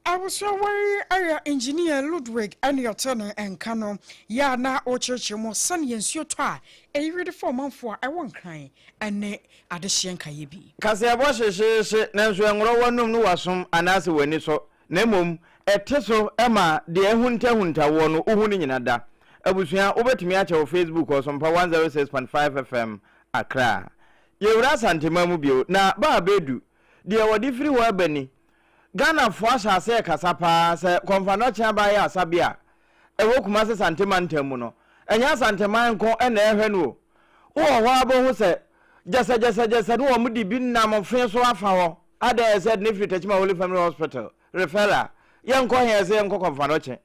I was so worried, engineer Ludwig and your turner and canon. Ya na o church more sunny and your twa. A you ready for month for I won't cry and ne at the shanka ye be. Cassia washes, Nansu and Rowanum no wasum, and as when it's so, Nemum, a teso, Emma, the Hunta, one, Uhuninada. I was here over to me at your Facebook or Sompa 106.5 FM, Accra. You ras antimamu, na ba bedu, dear what if you were Benny. Ghana fuasha se kasapa se konfano chamba ya sabia ewo kuma se santeman temu no enya santeman ko ena ehwe no wo ho abo hu se jese no mu di bi na mofin so afa ho ada said nifri techima Holy Family Hospital referral yenko he se yenko konfano che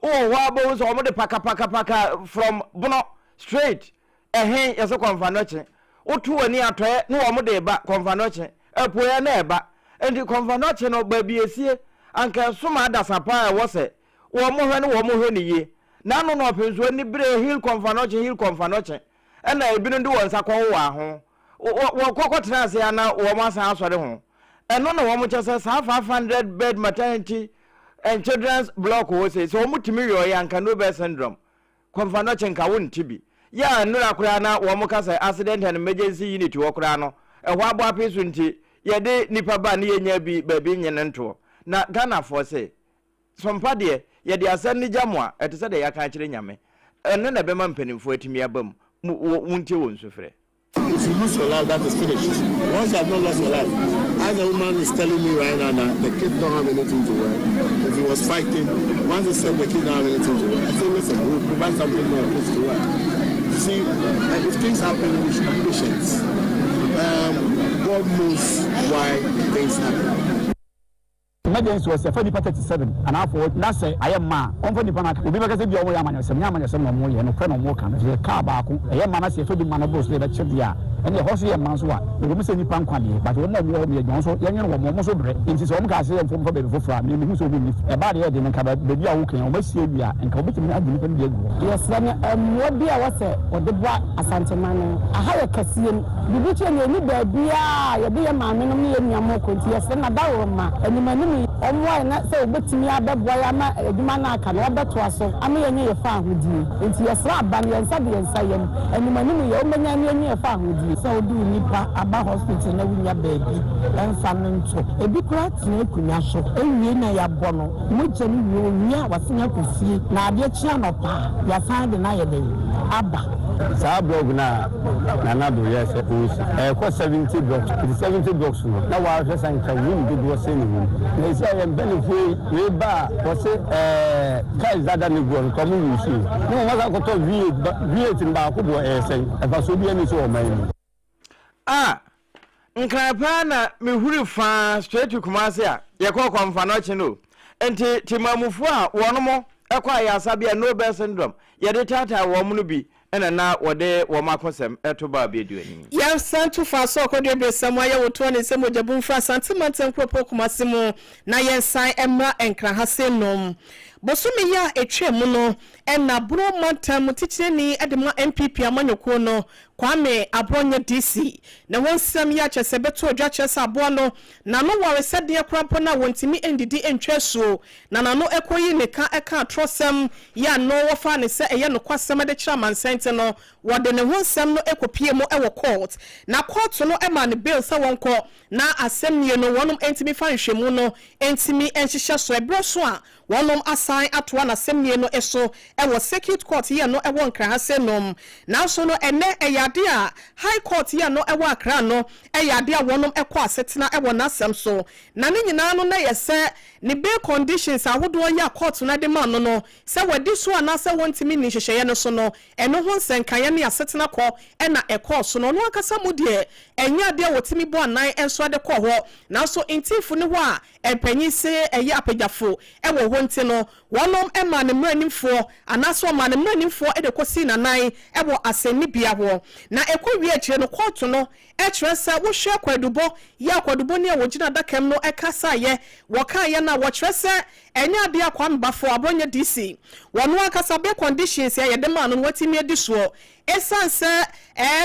wo ho abo hu so mo de paka from Bono straight ehe yeso konfano che otu ani atoe no wo mo de ba konfano che epoya na eba and the convanoche no baby esie anka soma adasapa e wo se wo mo hwe ni ye na no no penso ni bre hill convanoche and na ebi no de won sakon wa ho wo kokotena se ana wo ma san asore ho eno no wo mo chese 500 bed maternity and children's block wo se so mo timi yo ya anka no be syndrome convanoche nka won tibi ya no akura na wo mo kasa accident and emergency unit wo kura no e ho abo apesu nti yede nipa ba ne yenya bi baby nyene nto na Ghana for say sompa de yede asem ni jamwa etese de yaka kire nyame enne na be ma mpanimfo atimi abam wuntie won sofre. If you lose your life, that is finished. Once you have not lost your life, as a woman is telling me right now that the kid don't have anything to wear. If he was fighting, once he said the kid don't have anything to wear, I said, listen, we'll provide something more kids to wear. See, if things happen, we should be patient. God knows why things happen. Emergency was a 37 and after na say I am ma on for the pana obi be kase bi omo yamanyasem no mo ye no fe no mo kan ye ka ba ko e ye ma na say fe bi ma no boss dey be che dia and the horse ye man so a we say nipa nkwa de but we na we o me jon so ye nyen wo mo so bre nti so o mo ka say fo be fofra me hu so bi ni e ba de ye de nka ba bi a wo kan o ma sie wi a nka obi timi adi nipa bi egu yes na mo bi a wo say o de bua asantema no aha ye kasie bibi che ni ba bi a ye de ye ma me no me ye nyamo ko nti yes na da wo ma animani omwa na se obetimi abeboa ya ma eduma na aka na obeto aso ama yenye ye fa ahudi enti yesra aban yensa de yensa yem animani ye omanya na yenye ye fa ahudi se odu nipa aba hospital na wunya baby enfa nto ebi kura tine ekunya so ewie na ya bono mo jeni wi onya wasenya kosie na ade chia no pa ya fa de na ye de aba saa blog na do yes ko 70 blocks 70 blocks na wa hwe sanka win bi do se ni na isa ya benefit we ba ko se kai zada ni go ko mu yusi no ma ka to V8 ba ko bo sen e fa so bi ani so o man nkrapa na mehuri fa straight to Kumasi a ye ko kwamfa no chi no enti timamufu a wono ekwa ya sabia Nobel syndrome ye de tata wo mu no bi ena na wode wo makosem eto ba be duani ya santu fa so akodwe be samwa ye woto ne semo jabun fra santimanten kropo Kumasi mu na ye san emra enkra hasenom bosumi ya etwemu no ena bro mantam ticheni edema MPP amanyoko no Kwame Abronye DC na wonsam ya chese beto odwa chese abo no na no ware sede krampo na wontimi ndidi entweso na no ekoyi ne ka eka trosem ya no wofa ne se eye no kwasem de kira mansente no wode ne wonsam no ekopie mo ewo court na court no ema ne bill sa wonko na asem no wonom entimi fa nhwemu no entimi enhihye so ebro so a wonom assign atwa na semnie no eso ewo circuit court ye no ewo nkra ha senom na so no ene eyade a high court ye no ewo akra no eyade a wonom ekọ asetena ewo na asem so na ne nyina no na yese ne bail conditions ahodo ya court na de ma no se wadi so ana se wontimi ni hyehyeye no so no eno ho nsenkan ne asetena kọ ena ekọ so no no akasa mu de enya de wotimi bo anan enso ade kọ ho na so intifu ne ho a empanyi se eye apegyafo ewo ho nti no wonom ema ne mranimfo anaso ma ne mranimfo ede kosi na nan ebo aseni bia ho na ekowie akire no court no ekire se wo hwe kwadubo ya kwadubo ne wogina dakam no ekasa ye woka ye na wo kire se enya de akwa mbafo Abronye DC wono akasa be conditions ya yede ma no watimi edi so esanse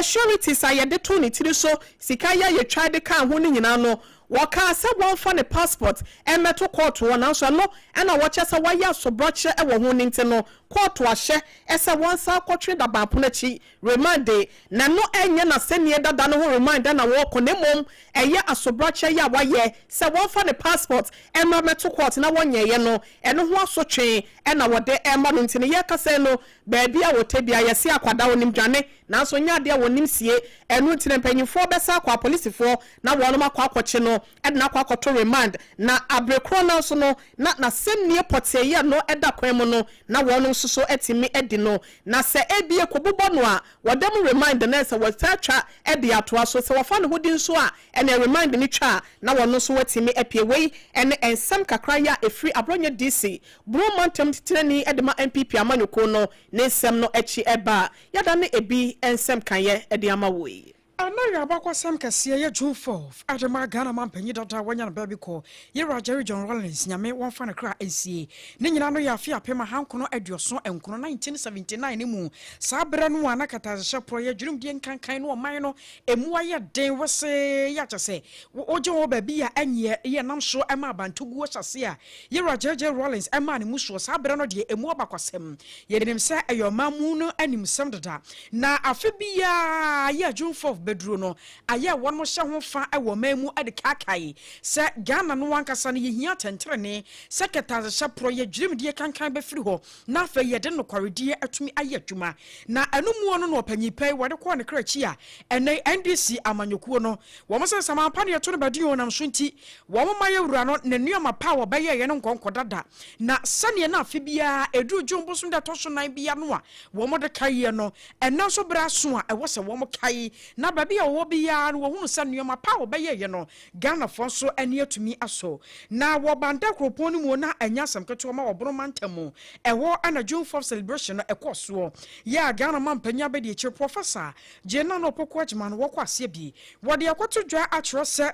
surety sa yede to ni tiri so sika ya ye twa de kan ho ni nyina no waka se won fa ne passport emeto court won anso no na wache se waya so broche e wo ho ni ntino court wahye ese won sa kotwe da ba ponachi remand na no enye na senie dada no ho remand na wo ko ne mom eye asobroche ya waye se won fa ne passport emeto court na wonye ye no eno ho asotwe na wode ema no ntino ye kase no ba bia wotebia ye se akwada wonim dwane na so nya de wonim sie eno ntino mpanyimfo besa kwa policefo na wonom akwa akwache no edna akwa akoto remand na abrekro na so no na semnie poteye no eda kwemu no na wonom so etimi edi no na se ebie kobubo no a wodem remind na se watatwa edi atoa so se wafa ne hodi nso a ene remind ni twa na wono so watimi epie wei ene ensem kakra ya efri Abronye DC bro mantem titrani edema MPP amanyoko no ne ensem no echi eba yada ne ebi ensem kanye edi amawoi Anaya bakwa sam kase ye June 4 adema Ghana mampanyi dada wanya na baby ko ye Roger John Rollins nyame won fa na kra ensie ne nyina no ya afia apema hankono aduoso enkono 1979 ne mu sabra no ana katazehye pro ye dwurum die nkankan no man no emu aye den wose ya chese oje wo baby ya anye ye nam so ema abantugu hyase a ye Roger Rollins ema ne muso sabra no de emu abakwasem ye denim se ayomamu no animsem dada na afebia ye June 4 bedru no aye wono hye ho fa ewo mamu ade kakai se Ghana no wankasa no yehia tentrene secretary pro ye dwurimdie kankan be firi ho na afa ye de no kwaredie atumi aye adwuma na anumu no no panyipai wode ko ne krachi a ene NDC amanyokuo no wo mo se samampa ne to no badi onam so nti wo mo maye wura no ne nuama pa wo baye ye no nkonko dada na sane na afa bia edu dwombo so da to so nan bia no a wo mo de kai no ena so bra so a ewo se wo mo kai na baby wo bia no wo hunu sa nuama pa wo baye ye no Ghana fo so ene atumi aso na wo banda kropon mu na anya samketo ma wo bro mantamu ewo ana June 4 celebration no ekoso ya Ghana mampanya be de chi professor Jena no poko agima no wo kwase bi wo de akoto dwa atro se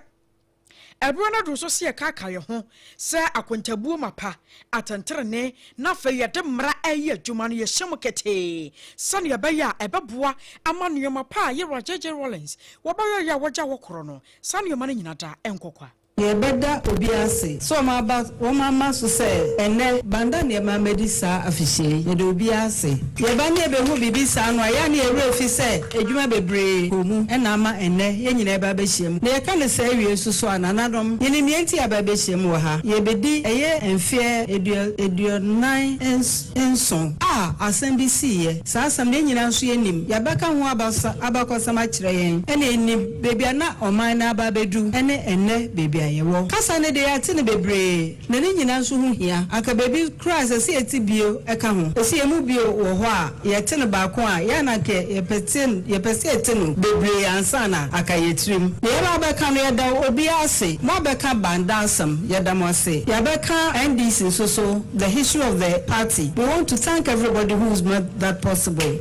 Ebruana do so se kaka ye ho se akontabuo mapa atantrene na fa ye de mra aye adwuma no ye hyem kete sane ye baya ebeboa amanuo mapa ye Roger Rollins wo baya ya woja wo koro no sane ye ma nyina da enkokwa ye beda obi ase so ma ba wo mama so say ene banda ne ma medisa afihye ye de obi ase ye ba ne be hu bibi sa no ya ne ewe fi say edwuma bebre komu ena ama ene ye nyina ba be hiem na ye ka ne say wie susu ananadom ye ne nienti aba be hiem wo ha ye bedi eye enfie edu 9 enson asem bi si ye sa asem ne nyina nso ye nim ya beka ho abakosama kire yen ene enim bebi na oman na aba bedu ene bebi ayewo kasa ne de yate ne bebre ne nyina nso hu hia aka bebi Christ se eti bio eka ho esi emu bio wo ho a yete ne ba ko a ya na ke ye pese eti no bebre ansa na aka yetrim ne ya ba ka no ya da obi ase mo beka bandasam ya da mo ase ya beka NDC so the history of the party. We want to thank everybody who's made that possible.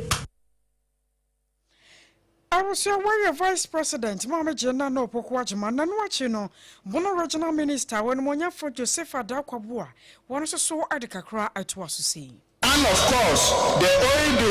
I was your Vice President, Mama Jenna no Pokwajman, and watching Bono Regional Minister when Monya for Joseph Adakwabua, one also saw Adikakra at Wasusi. And of course, the only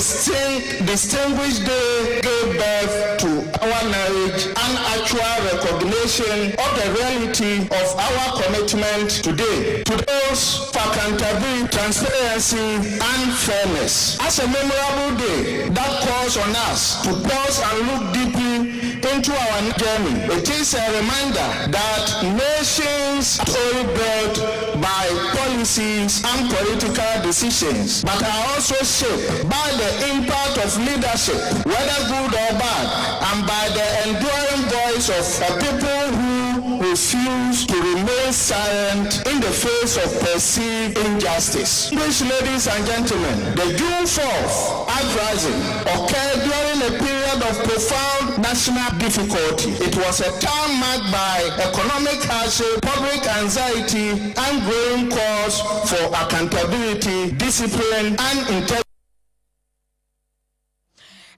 distinguished day gave birth to our marriage and actual recognition of the reality of our commitment today to those for accountability, transparency, and fairness. As a memorable day that calls on us to pause and look deeply into our journey, it is a reminder that nations are only built by policies and political decisions, but are also shaped by the impact of leadership, whether good or bad, and by the enduring voice of people who refuse to remain silent in the face of perceived injustice. English ladies and gentlemen, the June 4th uprising occurred during a period of profound national difficulty. It was a time marked by economic hardship, public anxiety, and growing calls for accountability, discipline, and integrity.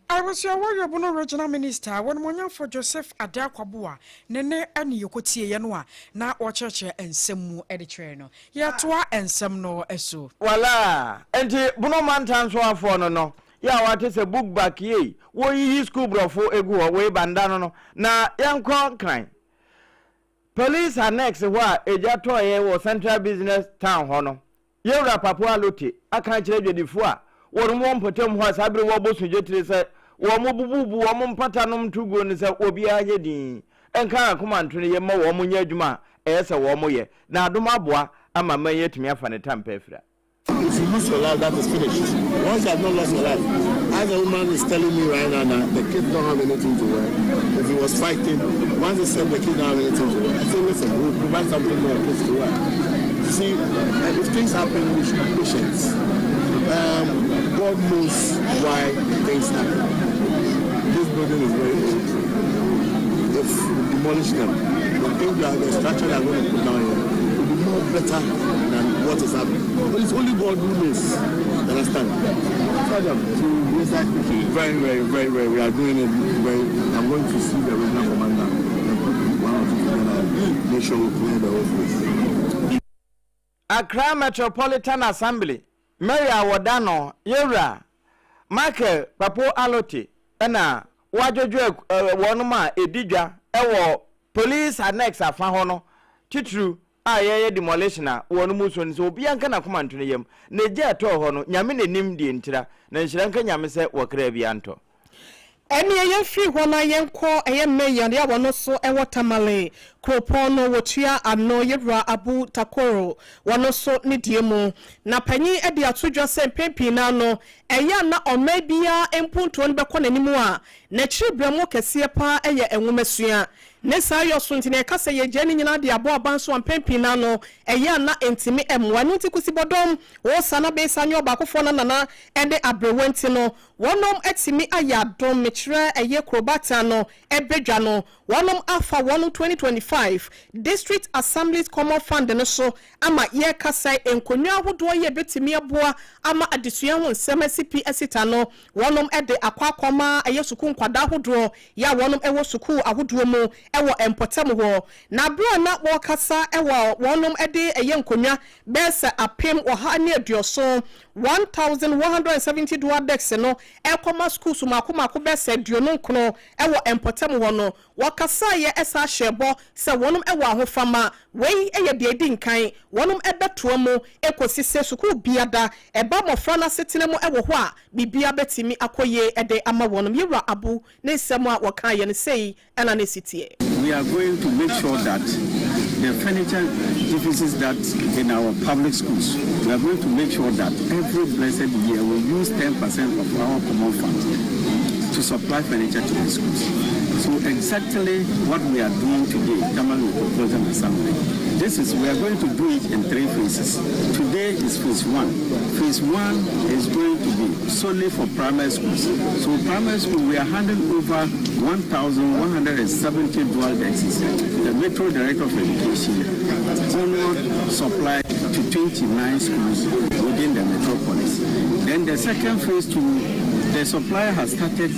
I was your warrior Bono Regional Minister when Monya for Joseph Adakwabua, Nene and Yokoti Yanwa, na or church and Semu editreno. Yatwa and Semno eso. Wala, and Bono Mantan for no. Ya what is a book back ye? Wo yi school bro for egu away bandano no. Na young crime. Police are next wa ejato ye wo Central Business Town hono. Yewra Papua Lote, aka kire dwedifo wo mo mpotem ho asabre wo bosu jetire se wo mo bububu wo mo mpata no mtugo ni se obi anye din enka akoma ntone ye ma wo mo nya adwuma ese wo mo ye na adom aboa ama man yetumi afa ne tampa afira. If you lose your life, that is finished. Once you have not lost your life, as a woman is telling me right now that the kids don't have anything to wear. If he was fighting, once they said the kids don't have anything to wear, I said, listen, we'll provide something for the kids to wear. See, if things happen, we should be patient. God knows why things happen. This building is very old. If we demolish them, the thing that the structure that we're going to put down here will be more better than what is happening. But it's only God who knows. Understand? Very, very, very, very. We are doing it very. I'm going to see the regional commander and put one or two together. Make sure we clear the whole place. Accra Metropolitan Assembly, Mary Awadano, Yura, Michael Papo Alote, Ena, Wajojo Wanuma, Edija, Ewo, Police Annex Afahono, Titru, Aye demolitioner, Wanumus, so Bianca Nakuman to him, Neja Tohono, Yamine Nim di Intira, Neshanka Yamise, Wakrebianto. Eni ayen free wana yen ko ayen meyan ya wano so e watamale kropono wotua ano yewra abu takoro wano so ni diemu na panyi edi atodwa se pempi na no eya na omabia empunto no bekọ nanimu a na chibramo kese pa eye enwomesua ne sa yo so ntine kasa ye gye ni nyina de abo abanso ampempi na no eya na entimi emwa no tikusi bodom wo sana be sanyo bakofo na nana ende abrewenti no wonom etimi ayadom mechire eye krobata no ebedwa no wonom afa wonom 2025 District Assembly's Common Fund no so ama ye kasa enkonwa hodo ye betimi aboa ama adesua ho nsem CPS no wonom ede akwakoma eye suku nkwada hodo ya wonom ewo suku ahodo mu ewo empotam ho na bro na wo kasa ewo wonom ede eye nkonwa besa apem oha ne aduoso 1170 dual decks no ekoma schools mako be se duonu nkono ewo empotem ho no wakasa ye esa hyebo se wonum ewo ahofama wei eye de edi nkan wonum ebeto mu ekosise suku biada eba mofra na setene mu ewo ho a bibia betimi akoye ede ama wonum yewra abu ne nsem a wakan ye ne sei ana ne sitie. We are going to make sure that the furniture deficits that in our public schools, we are going to make sure that every blessed year we use 10% of our common funds to supply furniture to the schools. So exactly what we are doing today, Kamal will propose an assembly. We are going to do it in 3 phases. Today is phase 1. Phase 1 is going to be solely for primary schools. So primary school, we are handing over 1,170 dual desks. The Metro Director of Education will supply to 29 schools within the metropolis. Then the second phase 2, the supplier has started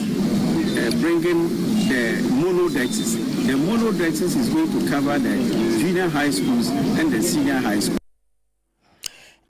bringing the monodexes. The monodexes is going to cover the junior high schools and the senior high schools.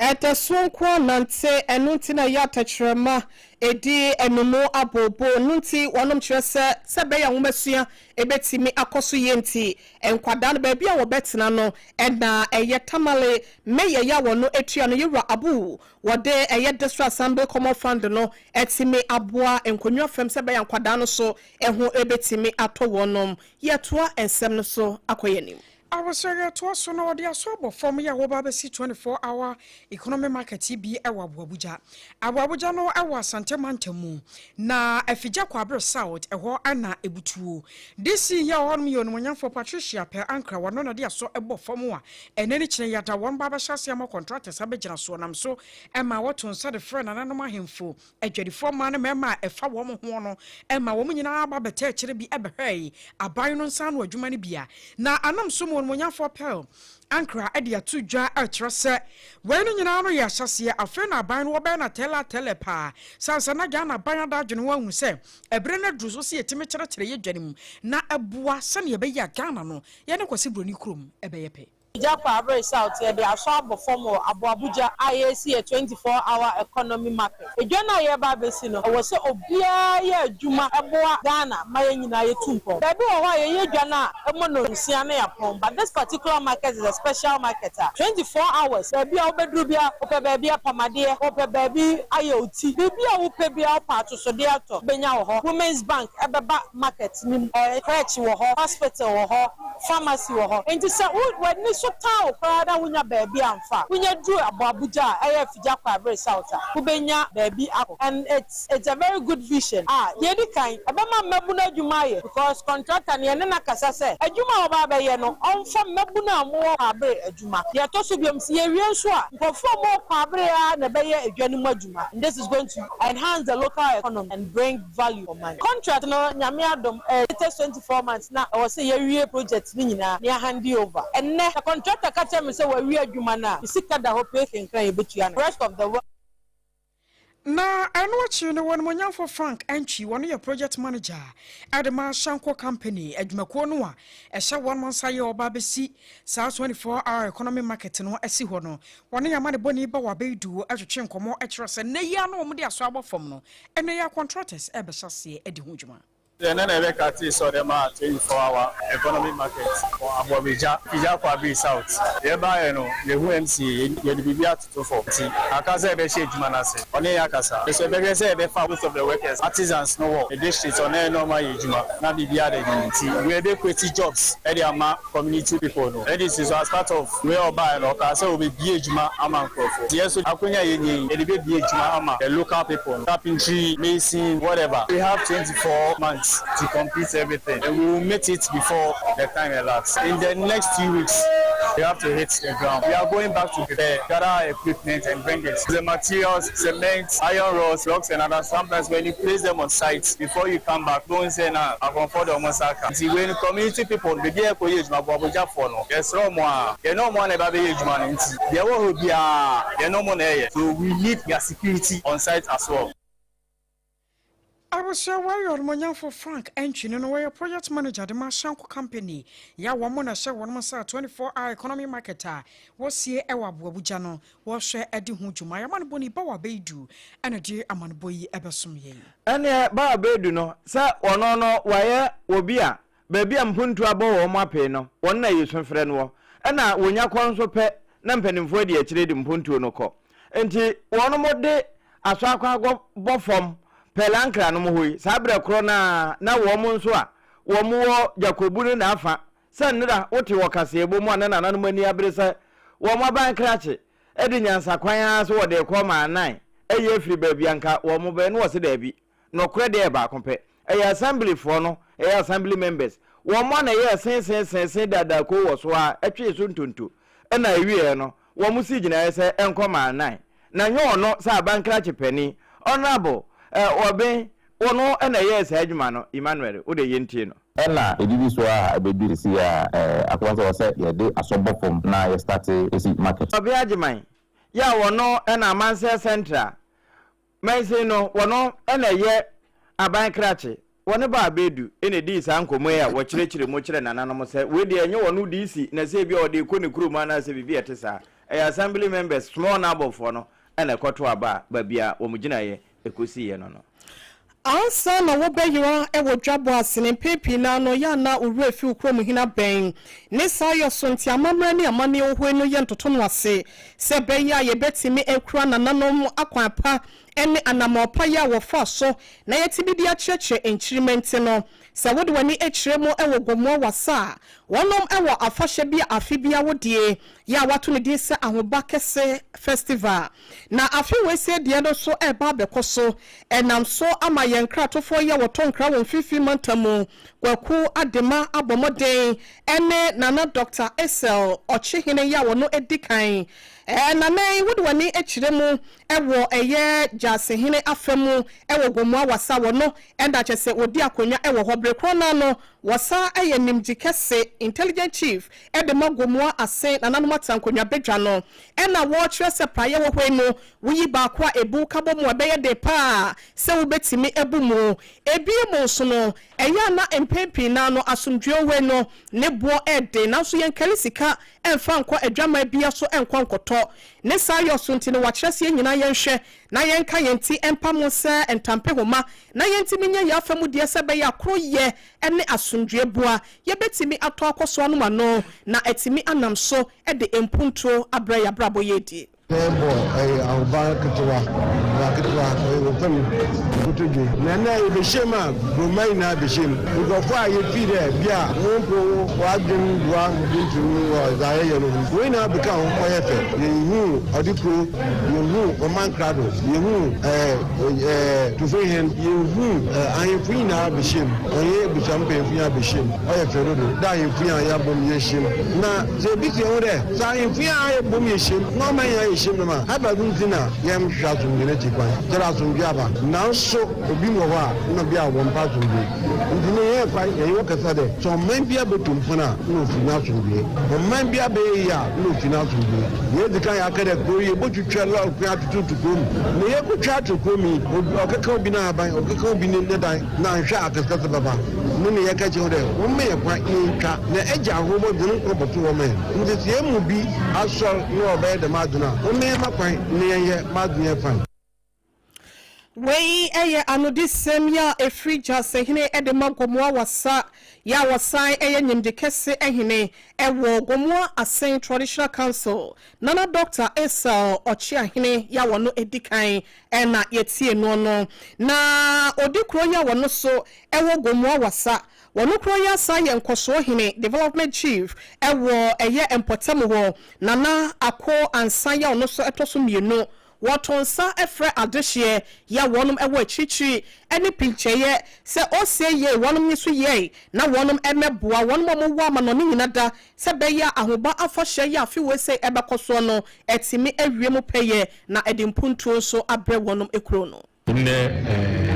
Ete sonkwa nante enunti na ya tachrema edi enumu abobo nunti wanom kyerese sebe ya nwomesua ebetimi akoso yenti enkwada no baabi a wobetina no ena eye tamale meye ya wono etua no yewra abu wode eye district assembly common fund no etimi aboa enkonwa fam sebe ya nkwada no so eho ebetimi ato wonom yetoa ensem no so akoyenim. I was to us no dia so from ya wo ba si 24-hour economy market bi ewa Abuja. Abuja no ewa Asante Mantamu na afija kwabre south eho ana ebutuo. This year on me on monyan for Patricia per ankra wano na dia so ebo from wa eneni kine yata won ba hyase am contractors abegina so nam so ema woton sa de friend na no mahemfo adwadifo ma na mema efa wo mo ho no ema wo nyina aba beta kire bi ebehwei aban no nsa no adwuma ne bia na anam so Monya for pel ankra edia tu dwa atrese wenu nyina no ya hyase afa na ban wo be na telepa sansa na ga na ban da dwene hu se ebre na dru so se yetime kire ye dwanem na abua sane ye be ya Ghana no ye ne kwasi broni krom ebe ye pe Japa Abre South here the Asabo former Abuja IAC a 24-hour economy market. A journal here by Besino was so obia ye Juma Abua Ghana, Mayana Tumpo. Baby, why ye Jana, a mono Siana upon, but this particular market is a special market. 24 hours, baby, Obedrubia, Ope baby, Pamadia, Ope baby, IoT, baby, Ope Bia part to Sodiato, Benyaho, Women's Bank, Ababa Market, Crutch, hospital, pharmacy, and to say, when so tao kwada wunya baby amfa wunya dru Abuja fija Abre South ubenya baby ako and it's a very good vision yedi kan abama mabuna adwuma because contractor ne na kasa se adwuma oba ba ye no onfa mabuna mo Abre adwuma ye to so biam se ye wie so a nkofo mo Abre na be ye adwanu adwuma and this is going to enhance the local economy and bring value for money contract no nyame adom latest 24 months na o say ye wie project ni nyina ne hand over and contractor catch me say we adwuma na isika da ho pay kenkran e betua na rest of the world na anwachi no won monyan for Frank Anchi one your project manager Adama Shanko company adwumako no a ehye one month say oba besi sa 24-hour economy market no esi ho no one ya mane boni ba wa bedu atwetwe nkomo ekere se na ya no omde aso abofom no ene ya contractors e be hyase edi ho dwuma. The Nenevekati saw them at 24-hour economic market for Abuja, Abre South. Thereby, the UMC, the Bibia to 40. Akaza Beshi Jumanase, Oneyakasa. The Sebegase, the farmers of the workers, artisans, no, the districts on a normal Juma, Nabibia, the community. Where they create jobs, Ediama community people. This is as part of where by or Casa will be Juma Amang Crofo. Yes, Akunya Yini, the Juma Ama, the local people, carpentry, mason, whatever. We have 24 months to complete everything, and we will meet it before the time elapses. In the next 2 weeks, we have to hit the ground. We are going back to prepare, gather equipment and bring it. The materials, cement, iron rods, rocks, and others. Sometimes when you place them on site, before you come back, don't say now, I can afford the Mosaka. See, when community people begin to use my Babuja for no, there's no more. There's no more about the age man. There will be no more. So we need their security on site as well. I was sure why you're my for Frank Entry and where project manager the Mashanko company. Ya woman share 1 month 24-hour economy marketer was here Ewa Bujano was share Eddie Hunjuma Yaman Boni Bawa Bedu and a dear Aman Boy Ebersum ye. And ya Bawa Bedu no, sir, or no, why wobia, baby am punto abo or my peno, one na use friend war, and now when ya conso pet, Nampen for the trading punto no co. And one more day, I saw go bofom. Pelankra no mohui sabre krona na wo mu nso a wo mu Jacobu na afa sanra wote wokase ebo mu anana nanu mani abrese wo mu bankrache edi nyansa kwan aso wo de koma anan eye afiri baabi anka wo mu be no wose da bi no kre de ba kompe eye assembly for no eye assembly members wo mu na ye sen dada ko wo so a etwe so ntonto na ewie no wo mu si gina ese enkoma anan na nyo no sa bankrache pani honorable obe ono na yes adwuma no Emmanuel wo de yentie no ena edidi so a bebi si a akwanso wo se ye de asobo form na ye start esi market obe adwuman ya wono na manse central mense no wono na ye aban krache wone ba bedu ene di sa nkomo ya wo kirekire mo kire nananom se we de enye wono di isi na se bia ode ko ne kuruma na se bibia tesa assembly members small number for no na ekoto aba babia wo mugina ye ekosi ye no ansa na wo beyiwa e wo dwabo asene pepi na no ya na uru efi ukrom hina ben ne sayo sonti amamra ne amane ohwe no ye ntoto no ase se beya ye betimi ekura na nanom akwan pa ene anamopa ya wo fa so na yetibidi a cheche enchiriment no se wode wani echiremo e wo gomo wasa wonom e wo afahye bia afibia wodie ya wato ne die se ahoba kese festival na afi we se die no so e ba bekoso enam so ama yenkratofo ye wotonkra won fifi mantamu kwaku adema abomoden ene nana Dr. Esel ochihene ya wono edikan na nay wode wani echiremu e wo eye jasehene afemu e wo gomo wasa wono enda chese odi akonya e wo hobre krona no wasa eye nimjikese intelligent chief e de magomo ase na nanu matankonya bedwa no ena wo kire se praye wo hwenu wuyi ba kwa ebu kabo mu ebeye de pa se wo betimi ebu mu ebi mu so no eya na empepi na no asundwe we no ne bo ede na so yenkali sika emfa nkọ adwama bia so enkọ nkoto ne sayo sunti ne wakyerese nyina yenhwe na yenka yenti empamo se entampe homa na yenti minya yafamu de se be yakro ye ene asundwe bua ye betimi ato akoso anu mano na etimi anamso e de empunto abra ya brabo yedi Tembo auba kitwa wofam kutuju nana ibeshema gomaina beshem ugofa yefide bia wonko wadin dua bintu wa zaye no we na beka ho koyefe yehu odipro yehu omankrado yehu tufehen yehu ayefina beshem oye buchambe fia beshem oyefe rodo da yefia ya bom yeshem na zebiti ore sa yefia ya bom yeshem no man ya shimma haba dunzina yam shatu ngene tikwan jara zumbiaba nanso obi mo wa no bia won pa zumbi ndine ye fa ye yo kasa de so man bia betumpuna no fina zumbi o man bia be ya no fina zumbi ye dikan ya kada ko ye botutwa la ko atutu kom ne ye ko twa to komi o kaka obi na aban o kaka obi ne dan na nhwa akasa baba no ne ye ka che de o me ye kwa intwa na eja ho bo dun ko botu wo me nditi ye mu bi asor no obe de maduna Wei eye anodisem ya efrija sehine edema gomoa wasa ya wasan eye nyimdekese ehine ewo gomoa asen traditional council nana Dr. Esel ochiahine ya wono edikan ena yetie no na odikro ya wono so ewo gomoa wasa wono kro ya saye nkoso hine development chief ewo eye empotemu ho nana ako ansan ya wono so etoso mienu watonsa efre adehye ya wonum ewo chichi eni pincheye se oseye wonum nisu ye na wonum emeboa wonum omo wa manoni nyinada se beya ahoba afahye ya afi wese ebekoso no etimi ewie mu peye na edimpuntu so abre wonum ekro no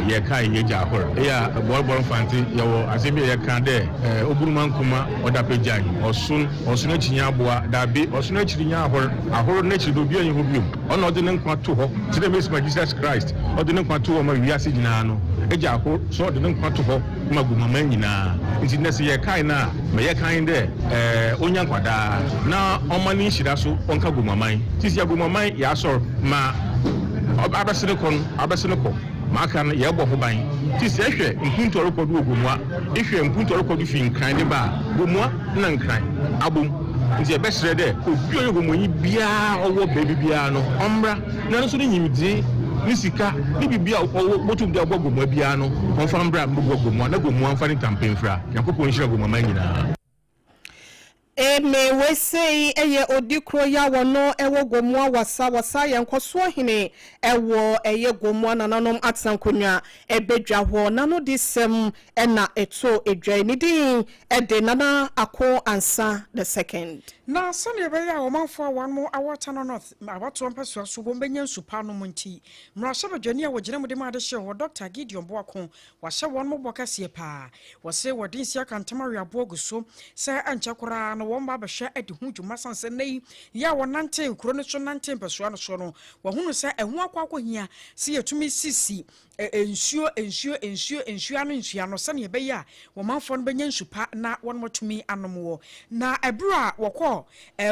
ye kai ye ja hor ya borbor fanti ye wo asebi ye kan de oburuman kuma odapejan osun achinya aboa da bi osun achirinya ahor na chiri do bi anyi ho biom ono de ne nkwa to ho tire mesima Jesus Christ ode ne nkwa to ho ma wiase nyina no eja ahor so ode ne nkwa to ho ma gumama nyina nti ne se ye kai na me ye kan de onya nkwada na omani nhira so onka gumama tisi ya gumama ya asor ma abasene ko maka na ye bo ho ban tisi ehwe mpunto rekodu ogumwa ehwe mpunto rekodu fi nkran de ba gumwa na nkran abom nti ebesere de obi oyogomonyi bia owo baby bia no omra na no so ni nyimdi ni sika ni bibia owo botum de ogogomwa bia no onfa mbra mbogomwa na gomwa mfa ni tampemfra yakopon hira gomwa manyina me we say eye odikro ya wono ewo gomwa wasa yankoso hene ewo eye gomwa nananom atsankonwa ebedwa ho nano disem ena eto edwa ni din ede nana ako ansa the second na sane be ya omanfo awanmo awota no north abato mpaso so bombenya supa no munti mrasha badwani a wogina mu de ma de hye ho Dr. Gideon Boako wahye won mo bokase pa wose wodin sia kantama aboguso se anchakora no won ba behwe ade hu dwuma sanse nei ya wonante kuro no so nante mpaso no so no wahunu se ehu akwakohia se yetumi sisi ensuo no sane be ya womanfo no benya supa na won motumi anomwo na ebra wokọ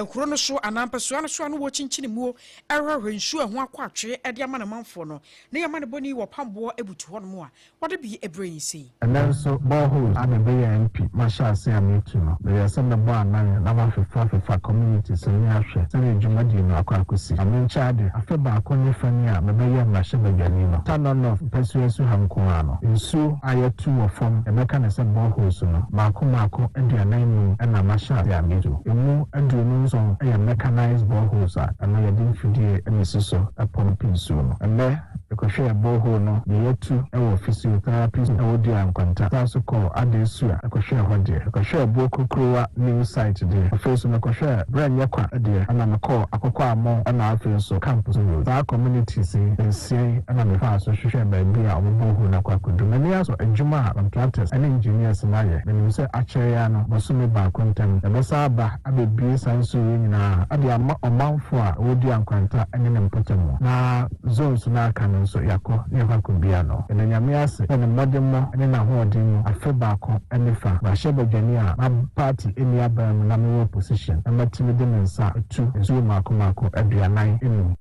kuro no so anampaso no so no wo chinchini muo ehwehwe nsuo ho akwatwe ede ama na manfo no ne yama ne boni wo pambo ebutu ho no mo a wode bi ebrain sei and then so borehole be MP masha say ametu no there is some bo anan na ma fefa community so ni ahwe se ne dwumadi no akwakosi amenchade afeba akonye fani a be ye mrahye badwani no tanon of pesuesu hanko ano nsu ayetu ofom emeka ne se borehole so no mako aduanan na masha say ametu emu adunu so a mechanized boreholes and I didn't feel any so a pumping soon. And there, the share borehole no, the year 2 physiotherapy, I would do and contact. Also call Adesua, I share one day. I share Boko Crew new site today. First, I share brand yakwa a day, and I'm a call Akokwa more and I feel so campus road. Our community say and say, and I'm a fast social by beer or borehole Nakwakudu. Many also a Juma contractors and engineers in Maya. When you say Achariano, Masumi Bakuntan, the Basaba, Abe Sansu na ade amanfo a wodi ankwanta ene ne mpotemo na zones na kan so yakọ ne hako bia no ene nyame ase ene modemo ene na hoodin afeba ko ene fa ba sheba dwani a na party eni abam na me opposition na matimi de nsa etu ezu mako aduanan enu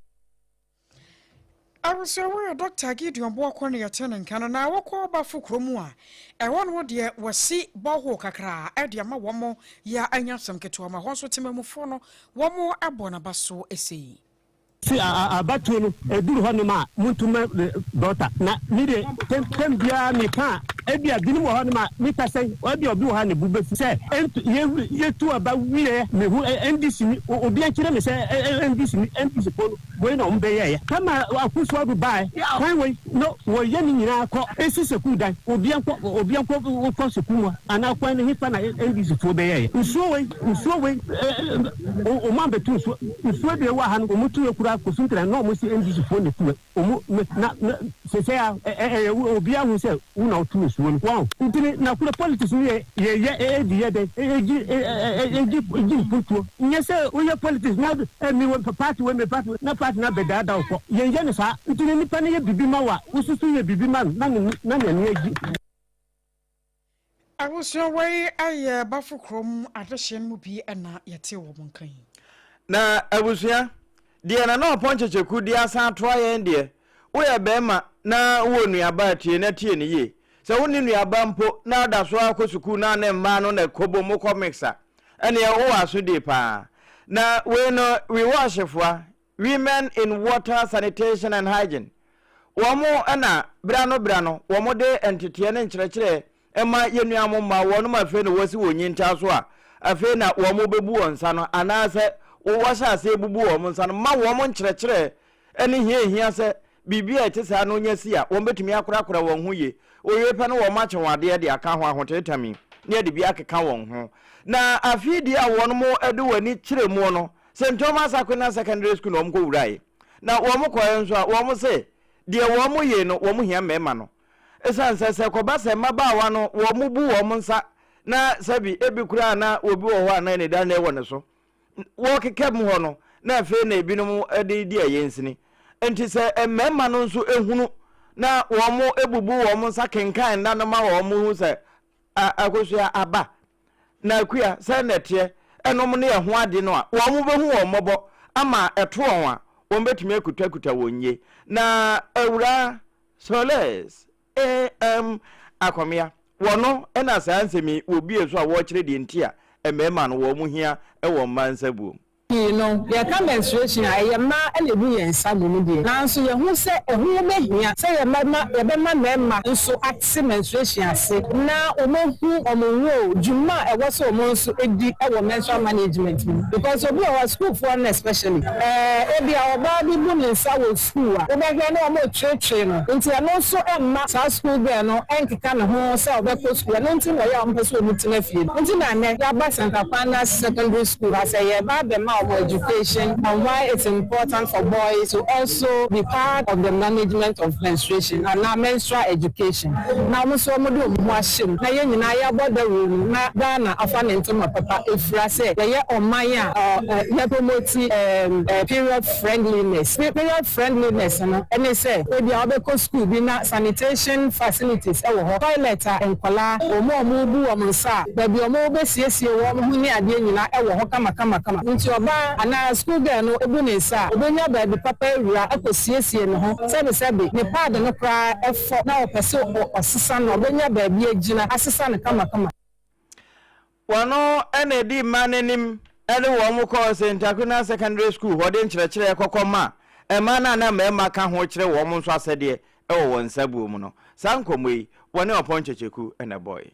Awusewe Dr. Gideon Boako ne yete nka na wokọ ba fukromu a ewon wo de wasi boho kakra ede ma womo ya anyasam keto ma ho so temamufo no womo abona baso esei si abatu no eduru ho no ma muntuma daughter na mi de tembia mi ka ebia binu ho no ma mi pese obi wo ha ne bube se ye tu aba wiye me hu NDC ni obi akire me se NDC polo we no mbe ye kama akuso abu bai kan we no wo ye ni nyina akọ esi seku dan obi akọ ko seku mu ana kwa ne hipa na NDC fo be ye nsuo we o ma betu nsuo de wa ha no mutu ekura kosuntra no mo si NDC fo ne tu o na se ya obi ahu se una otu nsuo no wow ntini na kula politics ye eji putu nyese o ye politics na mi we party na party na bedada okọ ye ne sa ntini nipa ne ye bibi ma wa ususu ye bibi ma na ne eji Awusewe aye bafukrom adehyen mu bi na yete wo monkan na abusua die na no ponchecheku die asan to ayen die wo ye bema na wo nuaba tie na tie ne ye se wo ni nuaba mpo na da so akosuku na ne mma no na kobo mo comixa ene ye wo aso die pa na we no we worshipfua women in water sanitation and hygiene womo ana brano womo de entity ne nkyerɛkyerɛ ema yenuamo ma wono ma fe no wasi wonyinta so a afe na womo bebu wonsa no anase wo wasa ase bubu wo nsa no ma womo nkyerɛkyerɛ ene hia se bibia etesa no nyasi a wo betumi akora won ho ye oye pe no wo ma kyenwade de aka ho ahotetami ne de bia keka won ho na afidi a wono mo ede wani kyeremu no St. Thomas Aquinas Secondary School no mko wurai na wo mo koye nso a wo mo se de wo mo ye no wo mo hia mema no esan se ko ba se maba wa no wo mu bu wo nsa na sabi ebi kura na obi wo ho ana ne da na ewo ne so wo keke mu ho no na afi na ebinom di ayensini enti se emema no nso ehunu na wo mu ebubu wo nsa kenkan na no ma wo mu hu se akosua aba na akua se netie enom ne ho ade no a wo mu behu wo mobo ama eto won a wo betumi akutakuta wonye na ewura soles akomia wono ena sansemi obi ezo a wo kire de ntia emema no wo mu hia wo mansa buom no ya ka menstruation aye ma na ebu yen samu de nanso ye hu se ehu behia se ye ma mema nso ate menstruation ase na omohu omonwo juma ewo so omonso edi ewo menstrual management because obi our school for especially ebi oba bi bu ne sa wo school a obehwe na omo tretre no nti e no so emma sa school girl no enkeka ne ho se obekọ school no nti na ya ompeso omutena fie nti na ne ya ba Santa Kwana secondary school as ye ba be ma education and why it's important for boys to also be part of the management of menstruation and now menstrual education. Now so mo do mo ahim na ye nyina ya boda room na Ghana afa ne ntoma papa efra se ye oman a ye promote period friendliness no ene se e bia obeko school bi na sanitation facilities e wo ho toilet enkwala omo bu omonsa ba bi omo be siesie wo mo ni ade nyina e wo ho kama nti oba ana school girl no ebu ne sa obenya ba bi papa ewura akosiesie ne ho sebe ne pad no kra efo na opese osesa no obenya ba bi agina asesa ne kama wano ene di manenim ene wo mu ko Santa Kwana secondary school hode nkyerɛkyerɛ kokoma ema na mema ka ho kyerɛ wo mu nso asɛde wo wonsabu mu no sankomoi wone oponchecheku ene boy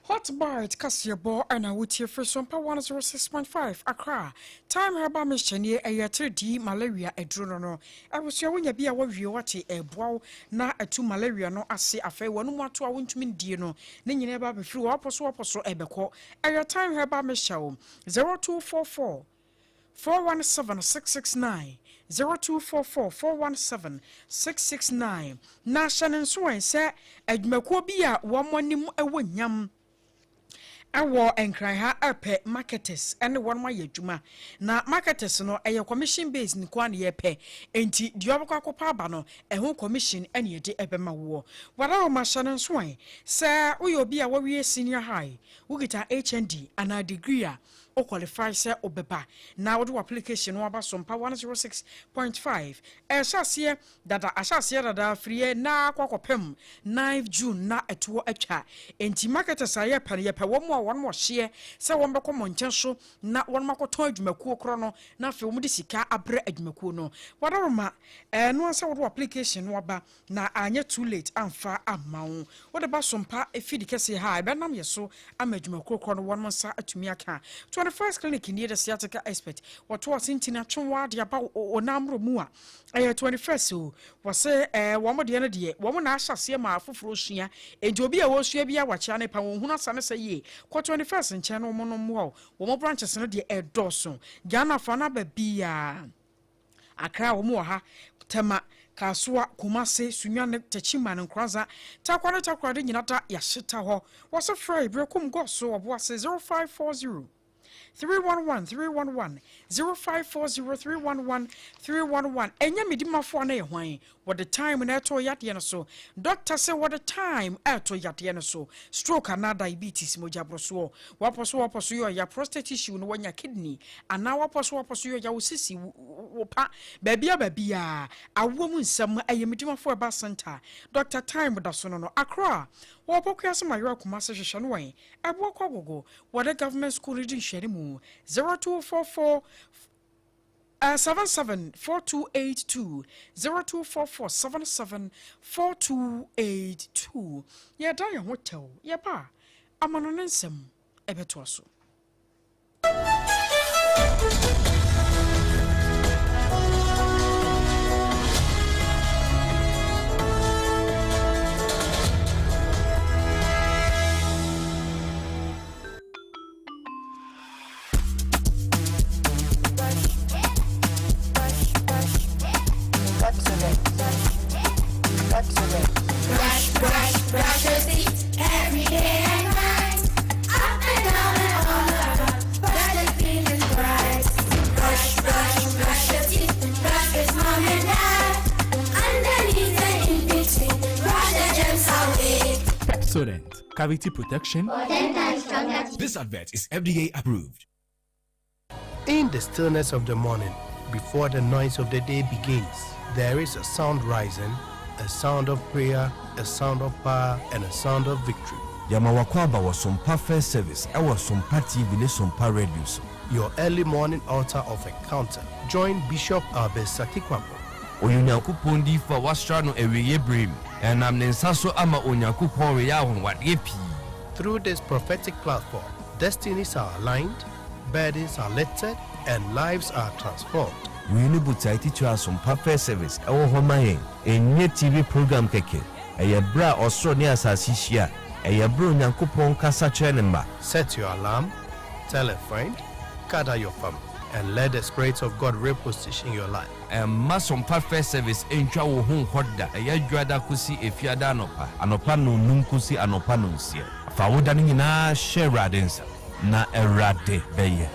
Hot Bite Kasiabo and a Wootier for Sompa 106.5 Accra. Time Herba Mischenie a year malaria a drono. I was your winner be a warrior a bow na a 2 malaria no as say a fair one more to a wintermin dino. Then you never be through up so ebeco. A your time Herba Michel 0244 417 669 0244 417 669. Na Shannon Swain say a Jmacobia 1 morning a winyam. Awo enkran ha ape marketers ene won ma yadwuma na marketers no eye commission based ni kwa na yepe enti di obakọ akopa aba no eho commission ene ye de ebema wo wara o ma hye so an se uyo bi a wawie senior high ugita HND ana degree a o qualify se obeba na wo application no aba Sompa 106.5 ehyasie dada ahyasie dada free na kwakopem 9 June na eto atwa enti marketers aye pa ye pa wo mo won mo hye se won beko monchen so na won makoton adwumakuo kro no na fe wo de sika abre adwumakuo no wadaroma no se wo application no aba na anya too late amfa amawo wo de ba Sompa efidi kese ha be nam yeso amadwumakuo kro no won mo sa atumi aka 21st clinic near the sciatica expert what was intina chonwa de aba onamro mu a 21st so was wo mo de na de wo mo na ahyase ma afoforo sua enti obi a wo sua bia wacha ne pa wo hunu asane se ye ko 21st nche no mo no mo wo mo branches no de edoso Ghana fa na ba bia Accra wo mo ha tema Kasua Kumase Sunyane Techima and Kraza Takwana de Yinata Yashita ho was a fray brekum go so of was 0540 311 0540 311 enya midima fo na ehwan what the time na to yade so doctor say what the time to yade so stroke and diabetes mojabro so waposo yo ya prostate issue no wanya kidney ana waposo yo ya usisi wopa babia awo mu nsam ayemidima fo ba center doctor time da so no Accra wopokua se mayo Kumase hwehwe no wan ebo kwagogo what the government school reading share mu 0244 774282 0244 774282 ya da ya hotel ya ba amano nsem ebeto so Fresh. Pepsodent, cavity protection. This advert is FDA approved. In the stillness of the morning, before the noise of the day begins, there is a sound rising, a sound of prayer, a sound of power, and a sound of victory. Yamawakwaba was Sompa First Service. I was Sompa TV, Sompa Radio. Your early morning altar of encounter. Join Bishop Albesati Kwambo. Onyankopon di fa wastrano eweye brim and am nensaso ama onyankopon we ya won wade pi. Through this prophetic platform, destinies are aligned, burdens are lifted, and lives are transformed. We need to teach us some Sompa Service. Our home a TV program keke. A bra or so near Sasisia. A bro Yankupon Kasa Chenema. Set your alarm, tell a friend, gather your family, and let the Spirit of God reposition your life. And mass Sompa Service in Chawo Home Hoda. A Yadrada Kusi if Yadanopa. Anopano Nunkusi Anopanunsia. Fawudani na Sheradensa. Na erade beye.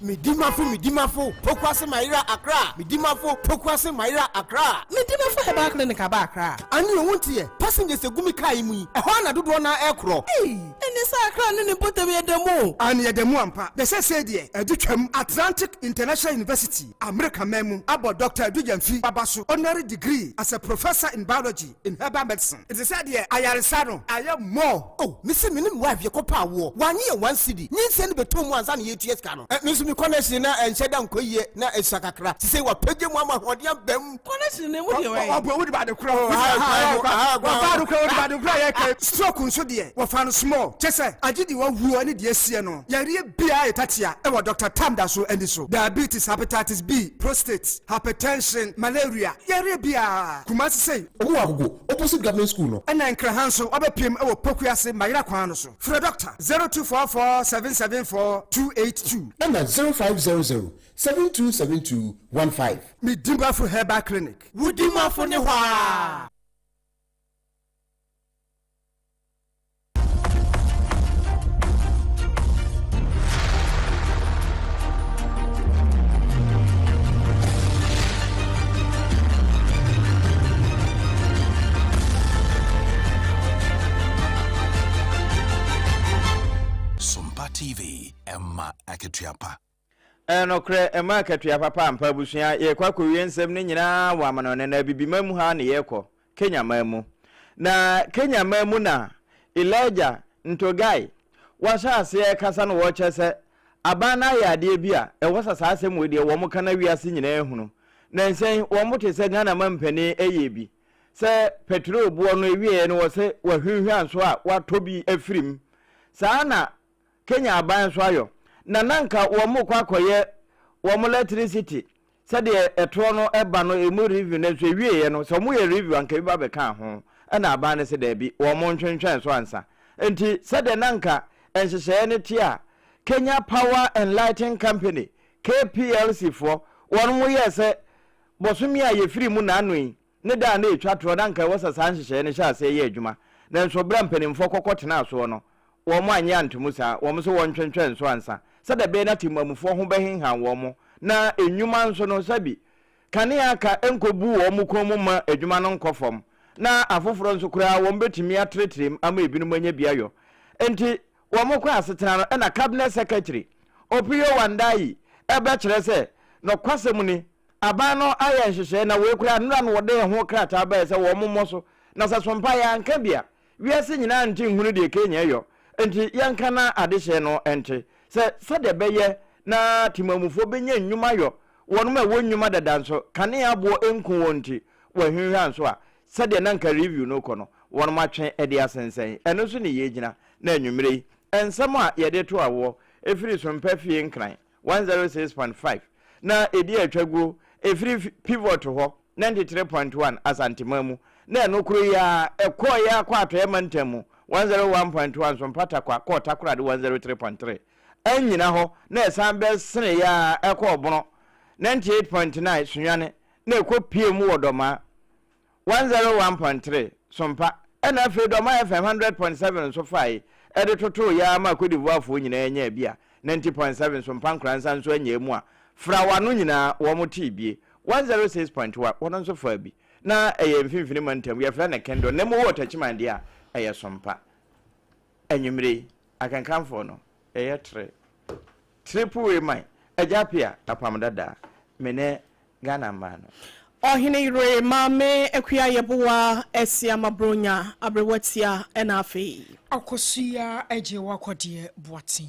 Midimafo, Pokwase Maira Accra. Midimafo, Pokwase Maira Accra. Midimafo Heba Clinic Accra. And you won't hear passengers a gumi kaimi. A Hana do one aircraft. Hey, and this Accra and put away the mo. And yet the Muampa. They say, dear, Educam Atlantic International University, America Memu, about Dr. Dujanfi Babasu, honorary degree as a professor in biology in herbal medicine. It is said here, I am more. Oh, Mr. Minim wife, your copa war. 1 year, 1 city. You send the 2 months and 8 years canon. Me connection na encheda nkoye na esakakra se wa pege mu ama hodiam bam connection ne wo de we wo de ba de kro wo fa do kro ye ke stroke nso de wo fa no small chese agidi wo hu ani de asie no yare bia etatia e wo Dr. Tamda so andi so diabetes, hepatitis B, prostate, hypertension, malaria yare bia kumasi sei owo agogo opposite government school no na nkra hanso obepiem e wo pokuase mayira kwan no so for doctor 0244 774 282 and 0500-727215. Midimafo Herbal Clinic. Wudimafo ne hwa. Sompa TV, Emma Aketiapa. Enokre ema katua papa ampa busua ye kwakọ wiensem ne nyina wa manone na bibimamu ha ne yekọ Kenya mamu na Kenya mamu na Elijah Ntogai washa ase kasa no wo chese abana ya ade bia e wosasa asem we de wo mo kana wiase nyina ehunu na nsen wo mo te se Ghana mampani eye bi se petrol buo no ewie no wo se wa hwehwan so a watobi afirim saa na Kenya aban so ayo na nanka wo mo kwakoye wo mo electricity said the etro no eba no emu review na so ewie no so mo ye review anka bi ba be kan ho na aba ne se da bi wo mo ntwentwen so ansa enti said the nanka enhyehyɛ ne ti a Kenya Power and Lighting Company KPLC for won mo ye se bosumi a ye firi mu na anoi ne da na etwa to nanka wo sasa nhyehyɛ ne hya se ye adwuma na nso bra mpanimfo kokotena so no wo mo anya ntomu sa wo mo so won twentwen so ansa sada be na timamufo ho behinhan wo mo na enwuma nso no sabi kane aka enkobu wo mo komu ma adwuma no nkofom na afoforo nso kura wo mbetimi atretrem ama ebinu manya biayo enti wo mo kwa asetena no na cabinet secretary Opio Wandai ebe kire se no kwasem ni aban no aya nhyehyɛ na we kura nra no wode ho krata ba se wo mo moso na sasompa ya nka bia wiase nyina nti nhunu de Kenya yo enti yanka na adehye no enti se de beye na timamufo benya nnwuma yo wonuma wo nnwuma dada nso kane abo enku wonti wa hwehwan so a se de nanka review no kono wonuma twen ede asensen eno so ne yegyina na anwumre ensam a yede to awo efiri Sompa fie nkran 106.5 na edi atwaguo efiri pivot ho 93.1 asantimamu na eno kuro ya ekọ ya kwato ya mantamu 101.1 Sompa takwa kota kura de 103.3 enyina ho na esambe sene ya ekọ obono 98.9 sunwane na ekọ pm wodoma 101.3 Sompa ena fe doma FM 100.7 so fai ede toto ya ma kodivuafo nyina enya bia 90.7 Sompa nkransa nso enya mu a fra wano nyina wo mo tibie 106.1 wono nso fa bi na mfimfini mantem ya fla na kendo na mo water chimande a Sompa enwumre akankanfo no triple we mai ajapia apamdada mene Ghana mano Ohine ire mame ekuya yebowa esia mabronya abrewatia enafi akosia eje wakodie boatin